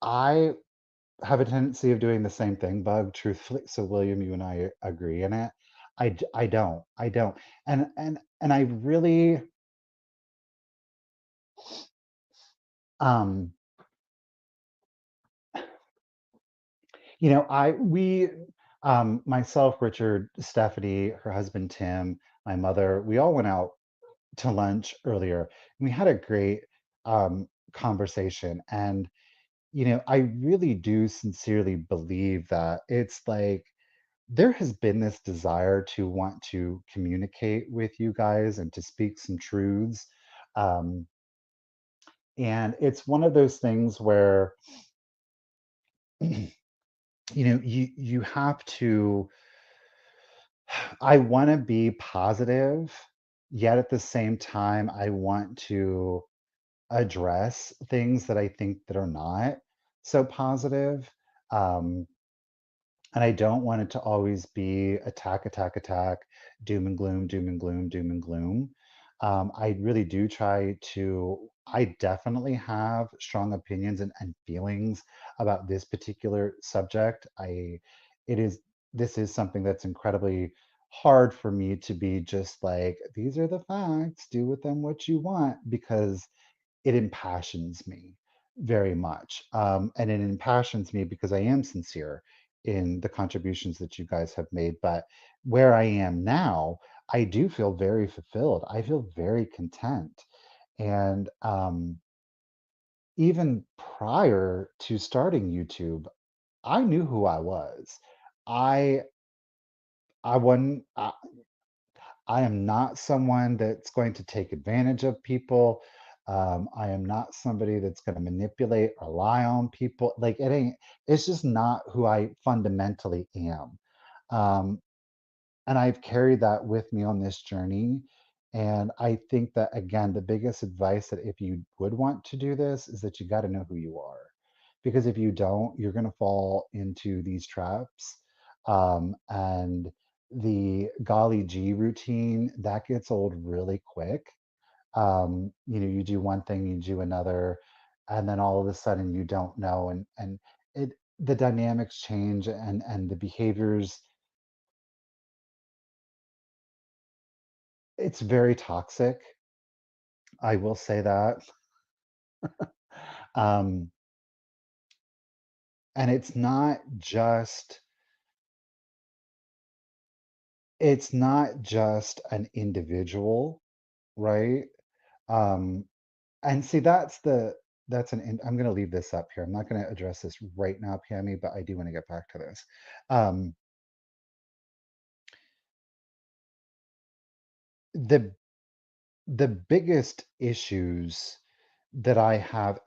I have a tendency of doing the same thing, Bug, truthfully. So William, you and I agree in it. I don't. And I really, um, myself, Richard, Stephanie, her husband Tim, my mother, we all went out to lunch earlier. And we had a great conversation, and I really do sincerely believe that it's like there has been this desire to want to communicate with you guys and to speak some truths. Um, and it's one of those things where you have to, I want to be positive, yet at the same time I want to address things that I think that are not so positive. Um, and I don't want it to always be attack, attack, attack, doom and gloom, doom and gloom, doom and gloom. I really do try to, I definitely have strong opinions and feelings about this particular subject. It is, this is something that's incredibly hard for me to be just like, these are the facts, do with them what you want, because it impassions me very much. And it impassions me because I am sincere in the contributions that you guys have made. But where I am now, I do feel very fulfilled. I feel very content. And even prior to starting YouTube, I knew who I was. I I wasn't. I am not someone that's going to take advantage of people. I am not somebody that's going to manipulate or lie on people. Like it ain't, it's just not who I fundamentally am. Um, and I've carried that with me on this journey. And I think that, again, the biggest advice that if you would want to do this is that you got to know who you are. Because if you don't, you're going to fall into these traps. And the golly gee routine, that gets old really quick. You do one thing, you do another, and then all of a sudden you don't know. And it, the dynamics change and the behaviors, it's very toxic. I will say that. Um, and it's not just an individual, right? Um, and see, I'm going to leave this up here. I'm not going to address this right now, Pammy, but I do want to get back to this. Um, the the biggest issues that I have,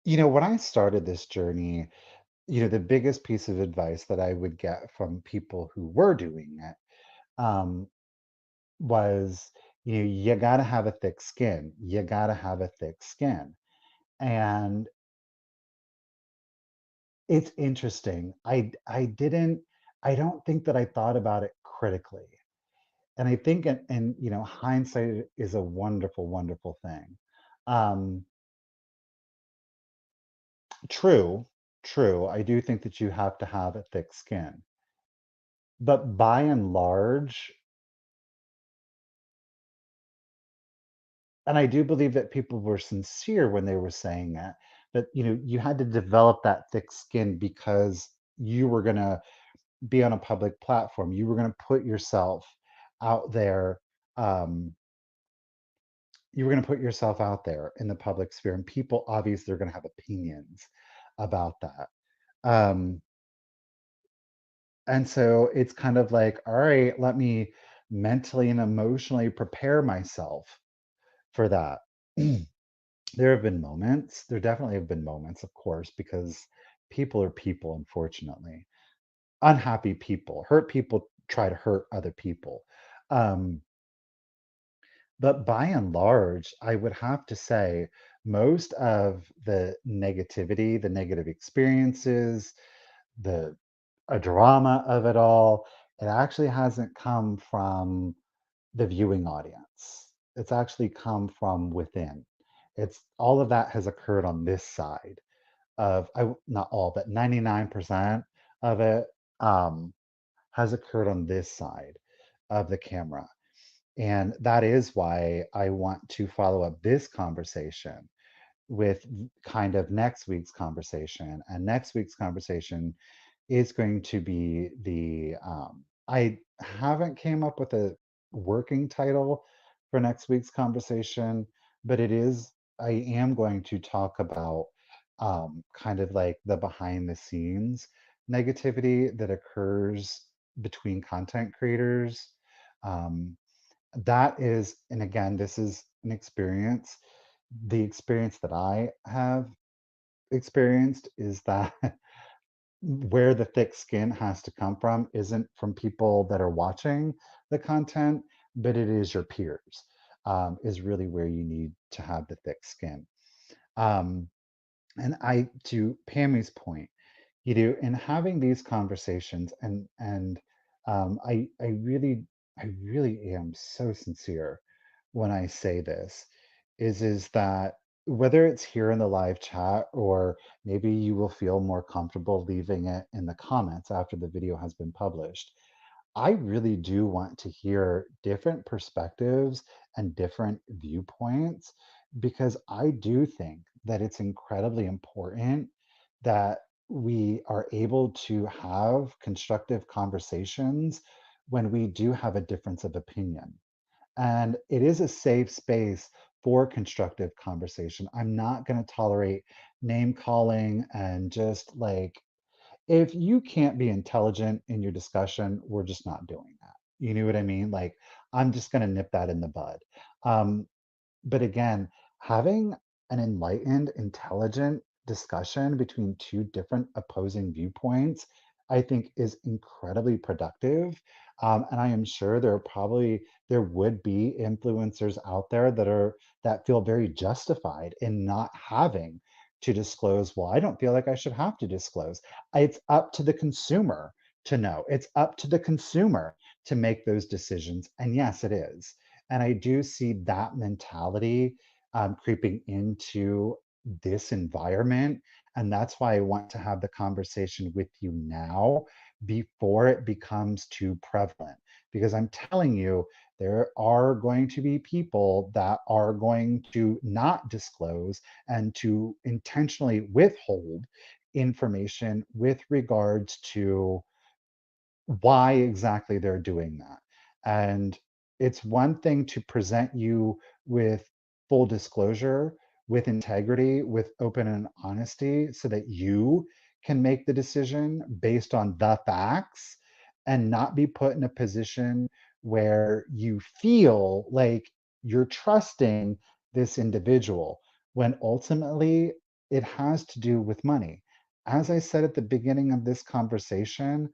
when I started this journey, the biggest piece of advice that I would get from people who were doing it, um, was, you got to have a thick skin. You got to have a thick skin. And it's interesting. I don't think that I thought about it critically. And I think, hindsight is a wonderful, wonderful thing. Um, true, true. I do think that you have to have a thick skin. But by and large, and I do believe that people were sincere when they were saying that, but you had to develop that thick skin because you were gonna be on a public platform. You were going to put yourself out there. Um, you were going to put yourself out there in the public sphere, and people obviously are going to have opinions about that. Um, and so it's kind of like, all right, let me mentally and emotionally prepare myself for that. There have been moments, there definitely have been moments, of course, because people are people, unfortunately. Unhappy people, hurt people try to hurt other people. Um, but by and large, I would have to say most of the negativity, the negative experiences, the drama of it all, it actually hasn't come from the viewing audience. It's actually come from within. It's all of that has occurred on this side of not all, but 99% of it um, has occurred on this side of the camera. And that is why I want to follow up this conversation with kind of next week's conversation. And next week's conversation is going to be I haven't came up with a working title for next week's conversation, but I am going to talk about kind of like the behind the scenes negativity that occurs between content creators. Um, that is, and again, this is an experience. The experience that I have experienced is that where the thick skin has to come from isn't from people that are watching the content, but it is your peers, is really where you need to have the thick skin. Um, and to Pammy's point, in having these conversations, I really am so sincere when I say this, is that whether it's here in the live chat or maybe you will feel more comfortable leaving it in the comments after the video has been published, I really do want to hear different perspectives and different viewpoints because I do think that it's incredibly important that we are able to have constructive conversations when we do have a difference of opinion. And it is a safe space for constructive conversation. I'm not going to tolerate name calling and just like if you can't be intelligent in your discussion, we're just not doing that. You know what I mean? Like, I'm just going to nip that in the bud. Um, but again, having an enlightened, intelligent discussion between two different opposing viewpoints, I think is incredibly productive. And I am sure there would be influencers out there that feel very justified in not having to disclose. Well, I don't feel like I should have to disclose. It's up to the consumer to know. It's up to the consumer to make those decisions. And yes, it is. And I do see that mentality creeping into this environment. And that's why I want to have the conversation with you now before it becomes too prevalent. Because I'm telling you, there are going to be people that are going to not disclose and to intentionally withhold information with regards to why exactly they're doing that. And it's one thing to present you with full disclosure, with integrity, with open and honesty, so that you can make the decision based on the facts and not be put in a position where you feel like you're trusting this individual when ultimately it has to do with money. As I said at the beginning of this conversation,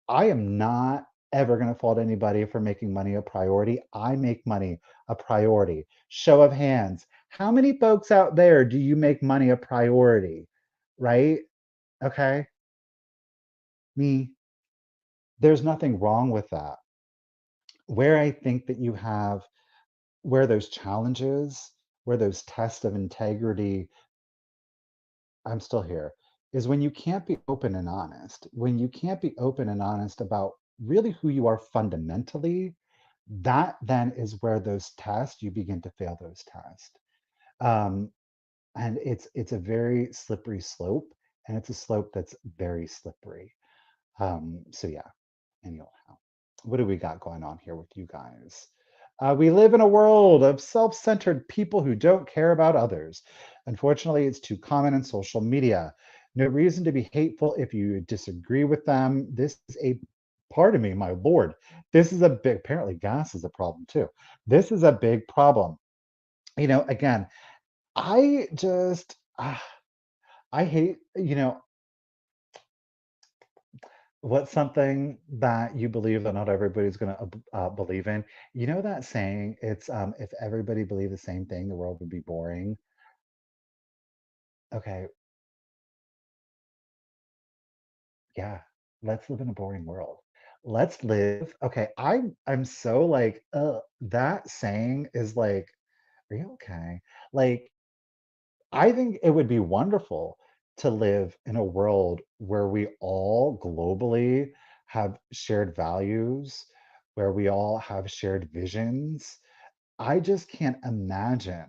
I am not ever going to fault anybody for making money a priority. I make money a priority. Show of hands. How many folks out there do you make money a priority? Right? Okay. Me. There's nothing wrong with that. Where I think that where those challenges, where those tests of integrity, I'm still here, is when you can't be open and honest. When you can't be open and honest about really who you are fundamentally, that then is where those tests, you begin to fail those tests. Um, and it's a very slippery slope, and it's a slope that's very slippery. So yeah, anyhow, what do we got going on here with you guys? We live in a world of self centered people who don't care about others. Unfortunately, it's too common in social media. No reason to be hateful if you disagree with them. This is a part of me, my lord. This is a big, apparently, gas is a problem too. This is a big problem. Again, I just, I hate, what's something that you believe that not everybody's going to believe in? You know that saying, it's if everybody believed the same thing, the world would be boring. Okay, yeah, let's live in a boring world. Let's live. Okay, I'm so like, that saying is like, are you okay? Like, I think it would be wonderful to live in a world where we all globally have shared values, where we all have shared visions. I just can't imagine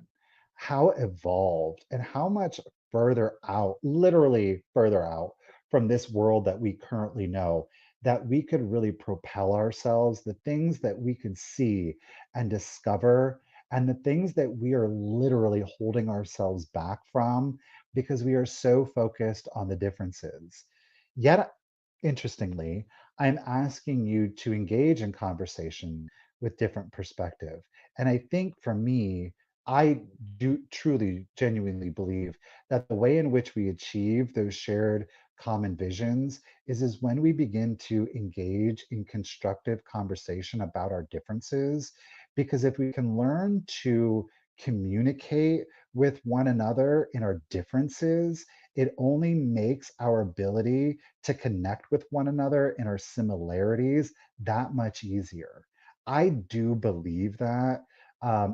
how evolved and how much further out, literally further out from this world that we currently know, that we could really propel ourselves, the things that we could see and discover, and the things that we are literally holding ourselves back from because we are so focused on the differences. Yet, interestingly, I'm asking you to engage in conversation with different perspective. And I think for me, I do truly, genuinely believe that the way in which we achieve those shared common visions is when we begin to engage in constructive conversation about our differences. Because if we can learn to communicate with one another in our differences, it only makes our ability to connect with one another in our similarities that much easier. I do believe that.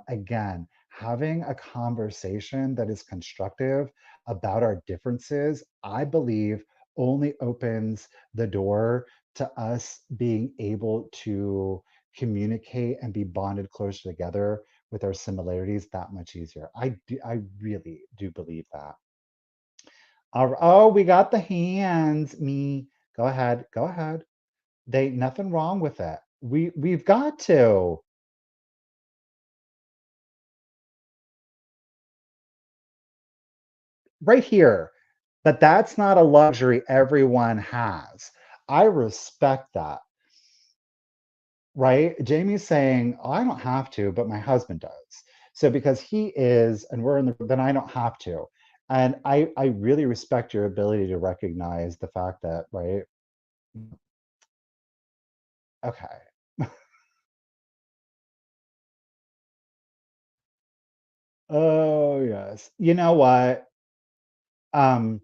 Again, having a conversation that is constructive about our differences, I believe, only opens the door to us being able to communicate and be bonded closer together with our similarities that much easier. I really do believe that. Oh, we got the hands. Me. Go ahead. Go ahead. They nothing wrong with it. We've got to. Right here. But that's not a luxury everyone has. I respect that, right? Jamie's saying, "Oh, I don't have to, but my husband does." So because he is, and we're in the, then I don't have to. And I really respect your ability to recognize the fact that, right? Okay. Oh, yes. You know what? Um,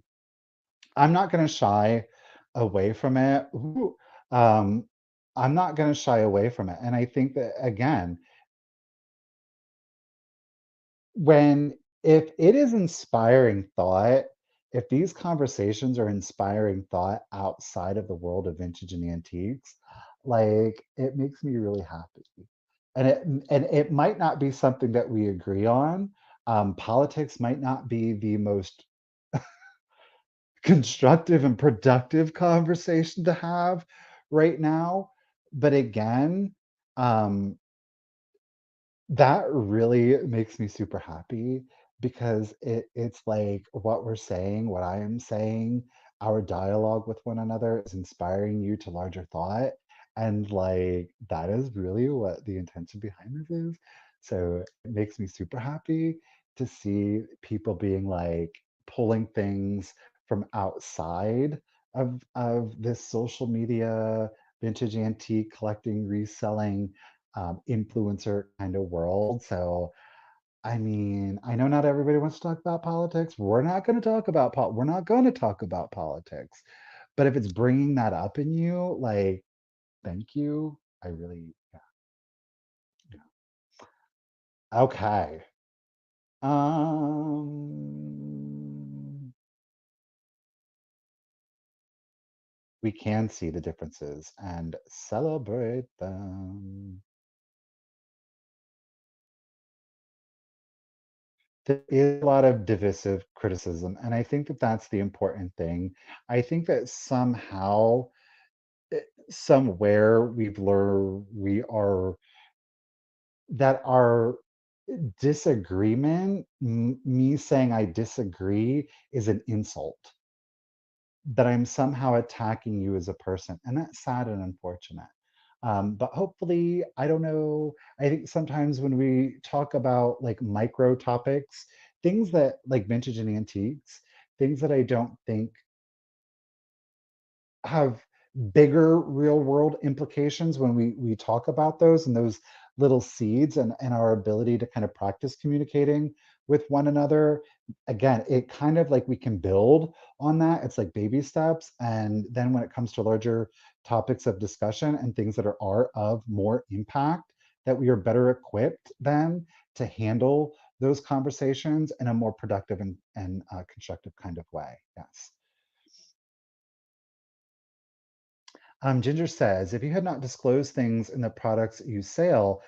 I'm not gonna shy away from it. Ooh, um, I'm not gonna shy away from it. And I think that again, when if it is inspiring thought, if these conversations are inspiring thought outside of the world of vintage and antiques, like it makes me really happy. And it might not be something that we agree on. Politics might not be the most constructive and productive conversation to have right now. But again, um, that really makes me super happy because it's like what we're saying, what I am saying, our dialogue with one another is inspiring you to larger thought. And like that is really what the intention behind this is. So it makes me super happy to see people being like pulling things from outside of this social media, vintage antique collecting, reselling influencer kind of world. So, I mean, I know not everybody wants to talk about politics. We're not going to talk about we're not going to talk about politics. But if it's bringing that up in you, like, thank you. I really, yeah, yeah. Okay. We can see the differences and celebrate them. There is a lot of divisive criticism, and I think that that's the important thing. I think that somehow somewhere we've learned we are that our disagreement, me saying I disagree, is an insult, that I'm somehow attacking you as a person. And that's sad and unfortunate. But hopefully, I don't know. I think sometimes when we talk about like micro topics, things that like vintage and antiques, things that I don't think have bigger real world implications when we talk about those and those little seeds and our ability to kind of practice communicating with one another. Again, it kind of like we can build on that. It's like baby steps. And then when it comes to larger topics of discussion and things that are of more impact, that we are better equipped then to handle those conversations in a more productive and constructive kind of way. Yes. Ginger says, if you had not disclosed things in the products you sell,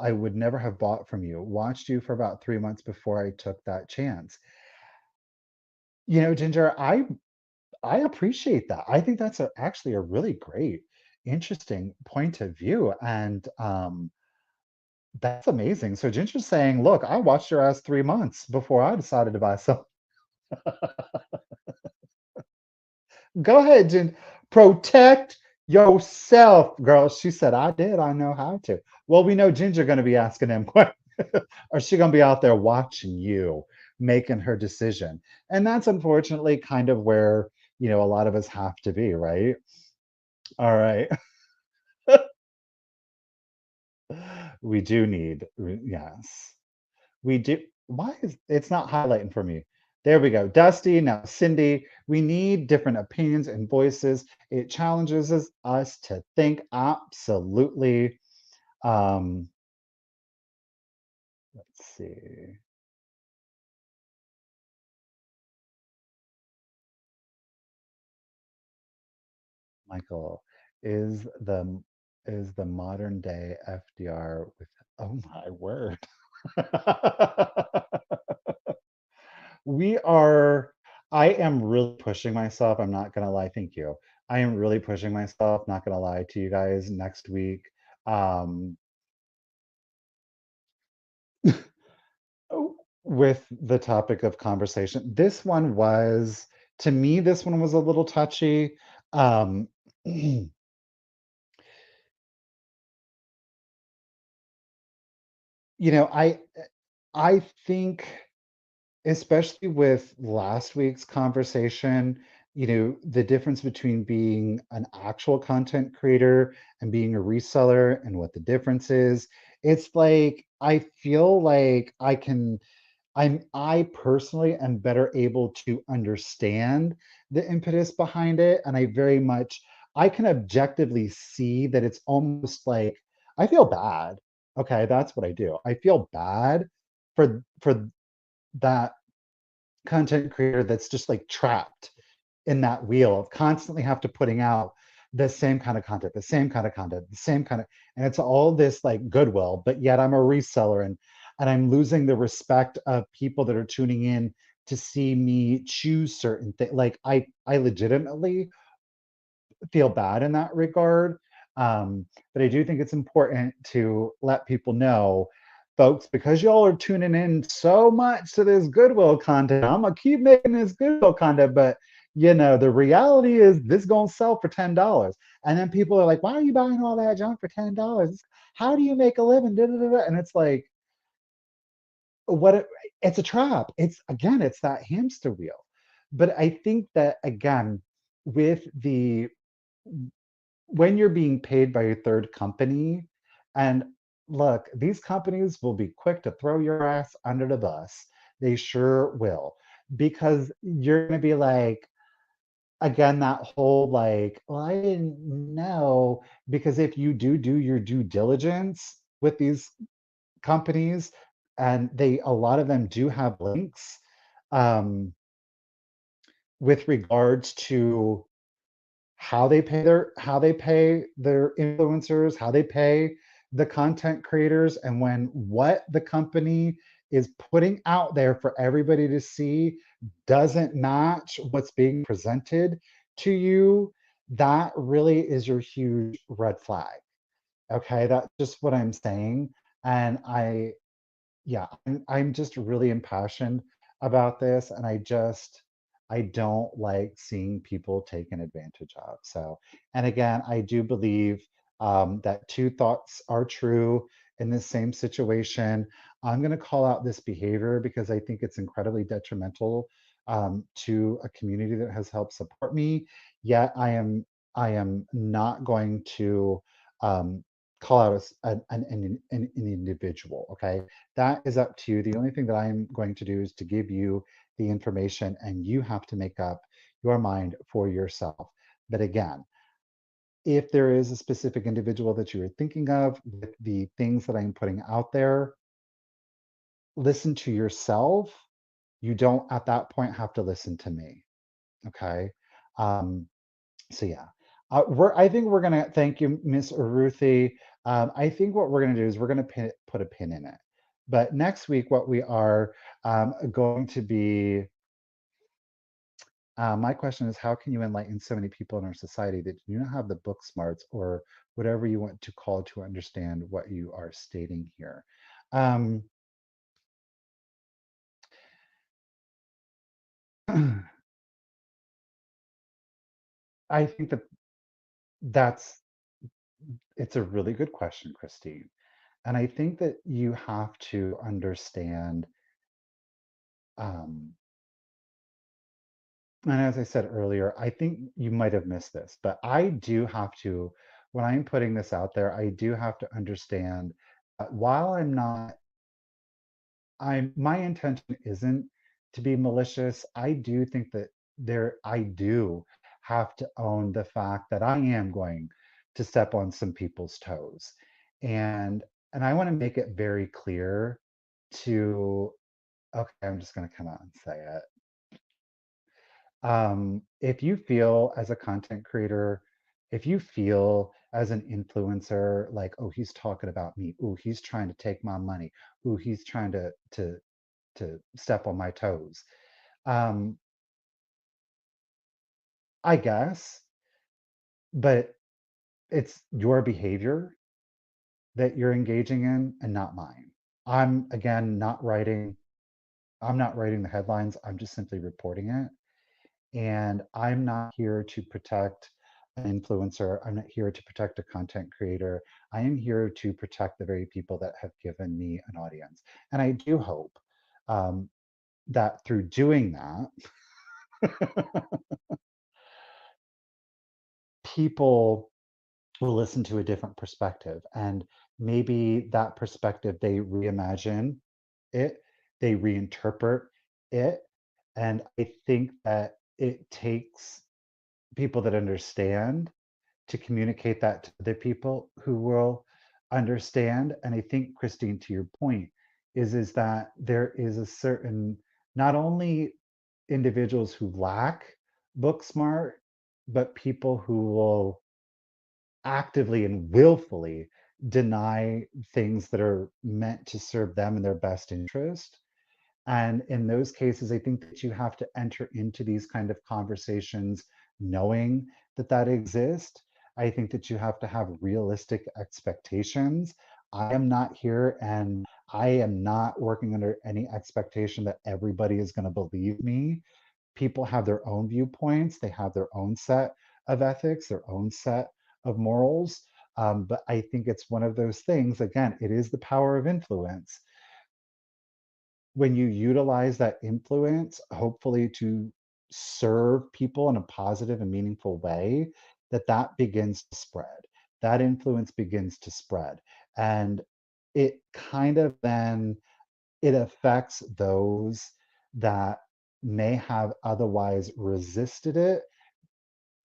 I would never have bought from you. Watched you for about 3 months before I took that chance. You know, Ginger, I appreciate that. I think that's actually a really great, interesting point of view, and that's amazing. So Ginger's saying, look, I watched your ass 3 months before I decided to buy something. Go ahead, Jen. Protect yourself, girl. She said, I did. I know how to. Well, we know Ginger going to be asking them questions, or she going to be out there watching you, making her decision. And that's unfortunately kind of where, a lot of us have to be, right? All right. We do need, yes. We do. Why is it's not highlighting for me? There we go. Dusty, now Cindy. We need different opinions and voices. It challenges us to think absolutely. Um, let's see. Michael, is the is the modern day FDR with oh my word. We are I am really pushing myself. I'm not gonna lie. Thank you. I am really pushing myself, not gonna lie to you guys next week. Um, with the topic of conversation. This one was, to me, this one was a little touchy. You know, I think especially with last week's conversation, the difference between being an actual content creator and being a reseller and what the difference is. It's like I feel like I personally am better able to understand the impetus behind it, and I can objectively see that it's almost like I feel bad. Okay, that's what I do. I feel bad for that content creator that's just like trapped in that wheel of constantly have to putting out the same kind of content, the same kind of content, the same kind of, and it's all this like goodwill, but yet I'm a reseller and I'm losing the respect of people that are tuning in to see me choose certain things. Like I legitimately feel bad in that regard. But I do think it's important to let people know, folks, because y'all are tuning in so much to this Goodwill content. I'm gonna keep making this Goodwill content, but the reality is this gonna sell for $10. And then people are like, why are you buying all that junk for $10? How do you make a living? Da, da, da, da. And it's like, what it's a trap. It's that hamster wheel. But I think that again, with the when you're being paid by a third company, and look, these companies will be quick to throw your ass under the bus. They sure will. Because you're going to be like, again, that whole like, well, I didn't know. Because if you do your due diligence with these companies, and a lot of them do have links um, with regards to how they pay their influencers, how they pay the content creators, and when what the company is putting out there for everybody to see doesn't match what's being presented to you, that really is your huge red flag. Okay, that's just what I'm saying. And yeah, I'm just really impassioned about this, and I don't like seeing people taken advantage of. So, and again, I do believe that two thoughts are true in this same situation. I'm going to call out this behavior because I think it's incredibly detrimental to a community that has helped support me. Yet I am not going to um, call out an individual. Okay, that is up to you. The only thing that I'm going to do is to give you the information, and you have to make up your mind for yourself. But again, if there is a specific individual that you are thinking of with the things that I'm putting out there, listen to yourself. You don't at that point have to listen to me. Okay. Um, so yeah, I think we're gonna thank you, Miss Uruthi. I think what we're gonna do is we're gonna put a pin in it. But next week, what we are going to be, my question is, how can you enlighten so many people in our society that do not have the book smarts or whatever you want to call to understand what you are stating here? Um, I think that that's it's a really good question, Christine. And I think that you have to understand, um, and as I said earlier, I think you might have missed this, but I do have to, when I'm putting this out there, I do have to understand while my intention isn't to be malicious. I do think that I do have to own the fact that I am going to step on some people's toes. And I want to make it very clear to, okay, I'm just going to come out and say it. If you feel as a content creator, if you feel as an influencer, like, oh, he's talking about me, oh, he's trying to take my money, oh, he's trying to step on my toes. Um, I guess, but it's your behavior that you're engaging in and not mine. I'm again not writing, I'm not writing the headlines, I'm just simply reporting it. And I'm not here to protect an influencer. I'm not here to protect a content creator. I am here to protect the very people that have given me an audience. And I do hope um, that through doing that, people will listen to a different perspective. And maybe that perspective, they reimagine it, they reinterpret it. And I think that it takes people that understand to communicate that to other people who will understand. And I think, Christine, to your point, is that there is a certain, not only individuals who lack book smart, but people who will actively and willfully deny things that are meant to serve them in their best interest. And in those cases, I think that you have to enter into these kind of conversations knowing that that exists. I think that you have to have realistic expectations. I am not here and I am not working under any expectation that everybody is going to believe me. People have their own viewpoints, they have their own set of ethics, their own set of morals. But I think it's one of those things, again, it is the power of influence. When you utilize that influence, hopefully to serve people in a positive and meaningful way, that begins to spread. That influence begins to spread. And it kind of then it affects those that may have otherwise resisted it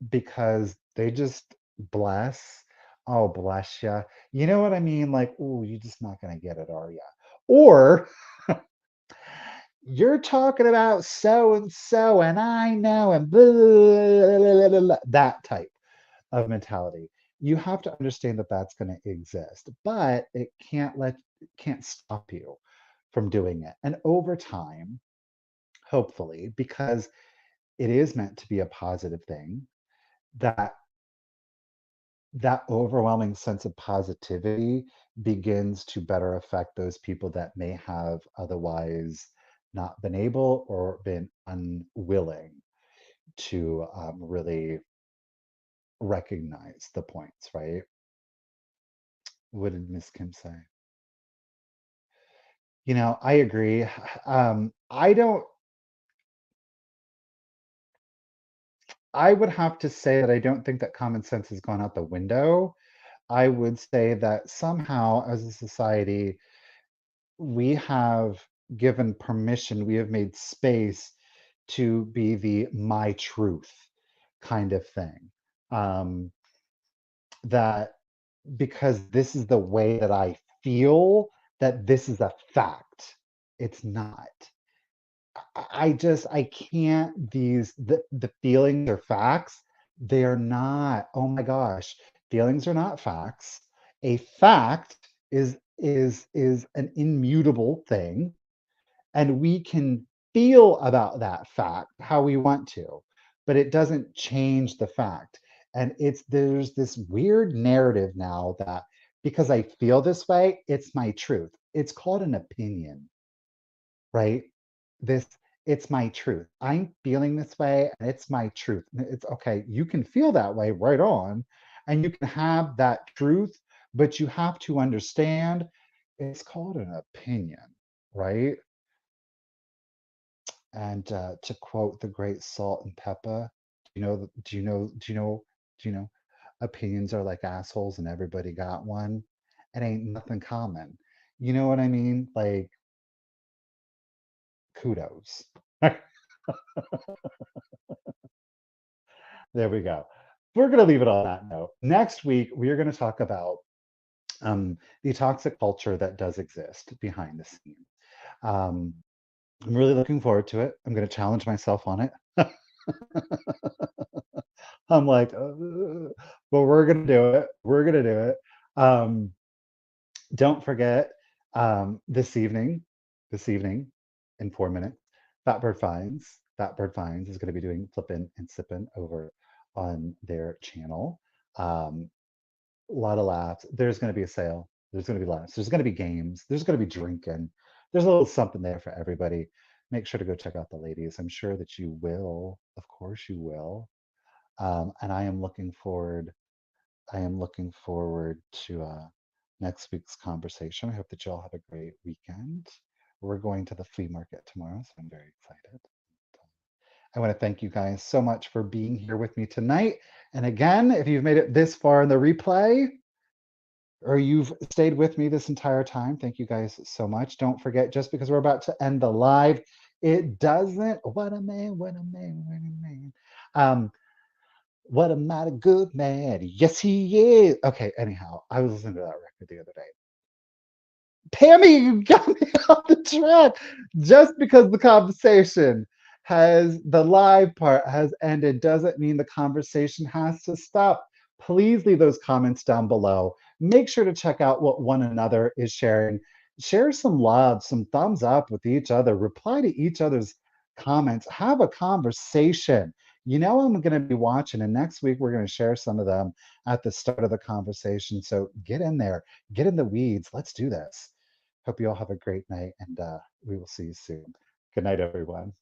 because they just bless. Oh, bless you. You know what I mean? Like, oh, you're just not going to get it, are you? Or you're talking about so and so, and I know, and blah, blah, blah, blah, blah, that type of mentality. You have to understand that that's going to exist, but it can't stop you from doing it. And over time, hopefully, because it is meant to be a positive thing, that that overwhelming sense of positivity begins to better affect those people that may have otherwise not been able or been unwilling to really recognize the points, right? What did Miss Kim say? I agree. I don't, I would have to say that I don't think that common sense has gone out the window. I would say that somehow as a society, we have given permission, we have made space to be the my truth kind of thing. Um, that because this is the way that I feel, that this is a fact. It's not. I can't, the feelings are facts. They're not. Oh my gosh. Feelings are not facts. A fact is an immutable thing, and we can feel about that fact how we want to, but it doesn't change the fact. And there's this weird narrative now that because I feel this way, it's my truth. It's called an opinion, right? This, it's my truth. I'm feeling this way and it's my truth. It's okay. You can feel that way, right on, and you can have that truth, but you have to understand it's called an opinion, right? And to quote the great Salt and Pepper, do you know, opinions are like assholes and everybody got one. It ain't nothing common. You know what I mean? Like, kudos. There we go. We're going to leave it on that note. Next week, we are going to talk about the toxic culture that does exist behind the scenes. Um, I'm really looking forward to it. I'm going to challenge myself on it. I'm like, but we're going to do it. We're going to do it. Um, don't forget this evening in 4 minutes, Fat Bird Finds is going to be doing flippin' and sippin' over on their channel. Um, a lot of laughs. There's going to be a sale. There's going to be laughs. There's going to be games. There's going to be drinking. There's a little something there for everybody. Make sure to go check out the ladies. I'm sure that you will. Of course you will. And I am looking forward to next week's conversation. I hope that you all have a great weekend. We're going to the flea market tomorrow, so I'm very excited. I want to thank you guys so much for being here with me tonight. And again, if you've made it this far in the replay, or you've stayed with me this entire time, thank you guys so much. Don't forget, just because we're about to end the live, it doesn't, what a man, what a man, what a man. What a mighty good man. Yes, he is. Okay, anyhow, I was listening to that record the other day. Pammy, you got me off the track. Just because the conversation the live part has ended doesn't mean the conversation has to stop. Please leave those comments down below. Make sure to check out what one another is sharing. Share some love, some thumbs up with each other. Reply to each other's comments. Have a conversation. I'm going to be watching, and next week we're going to share some of them at the start of the conversation. So get in there, get in the weeds. Let's do this. Hope you all have a great night, and we will see you soon. Good night, everyone.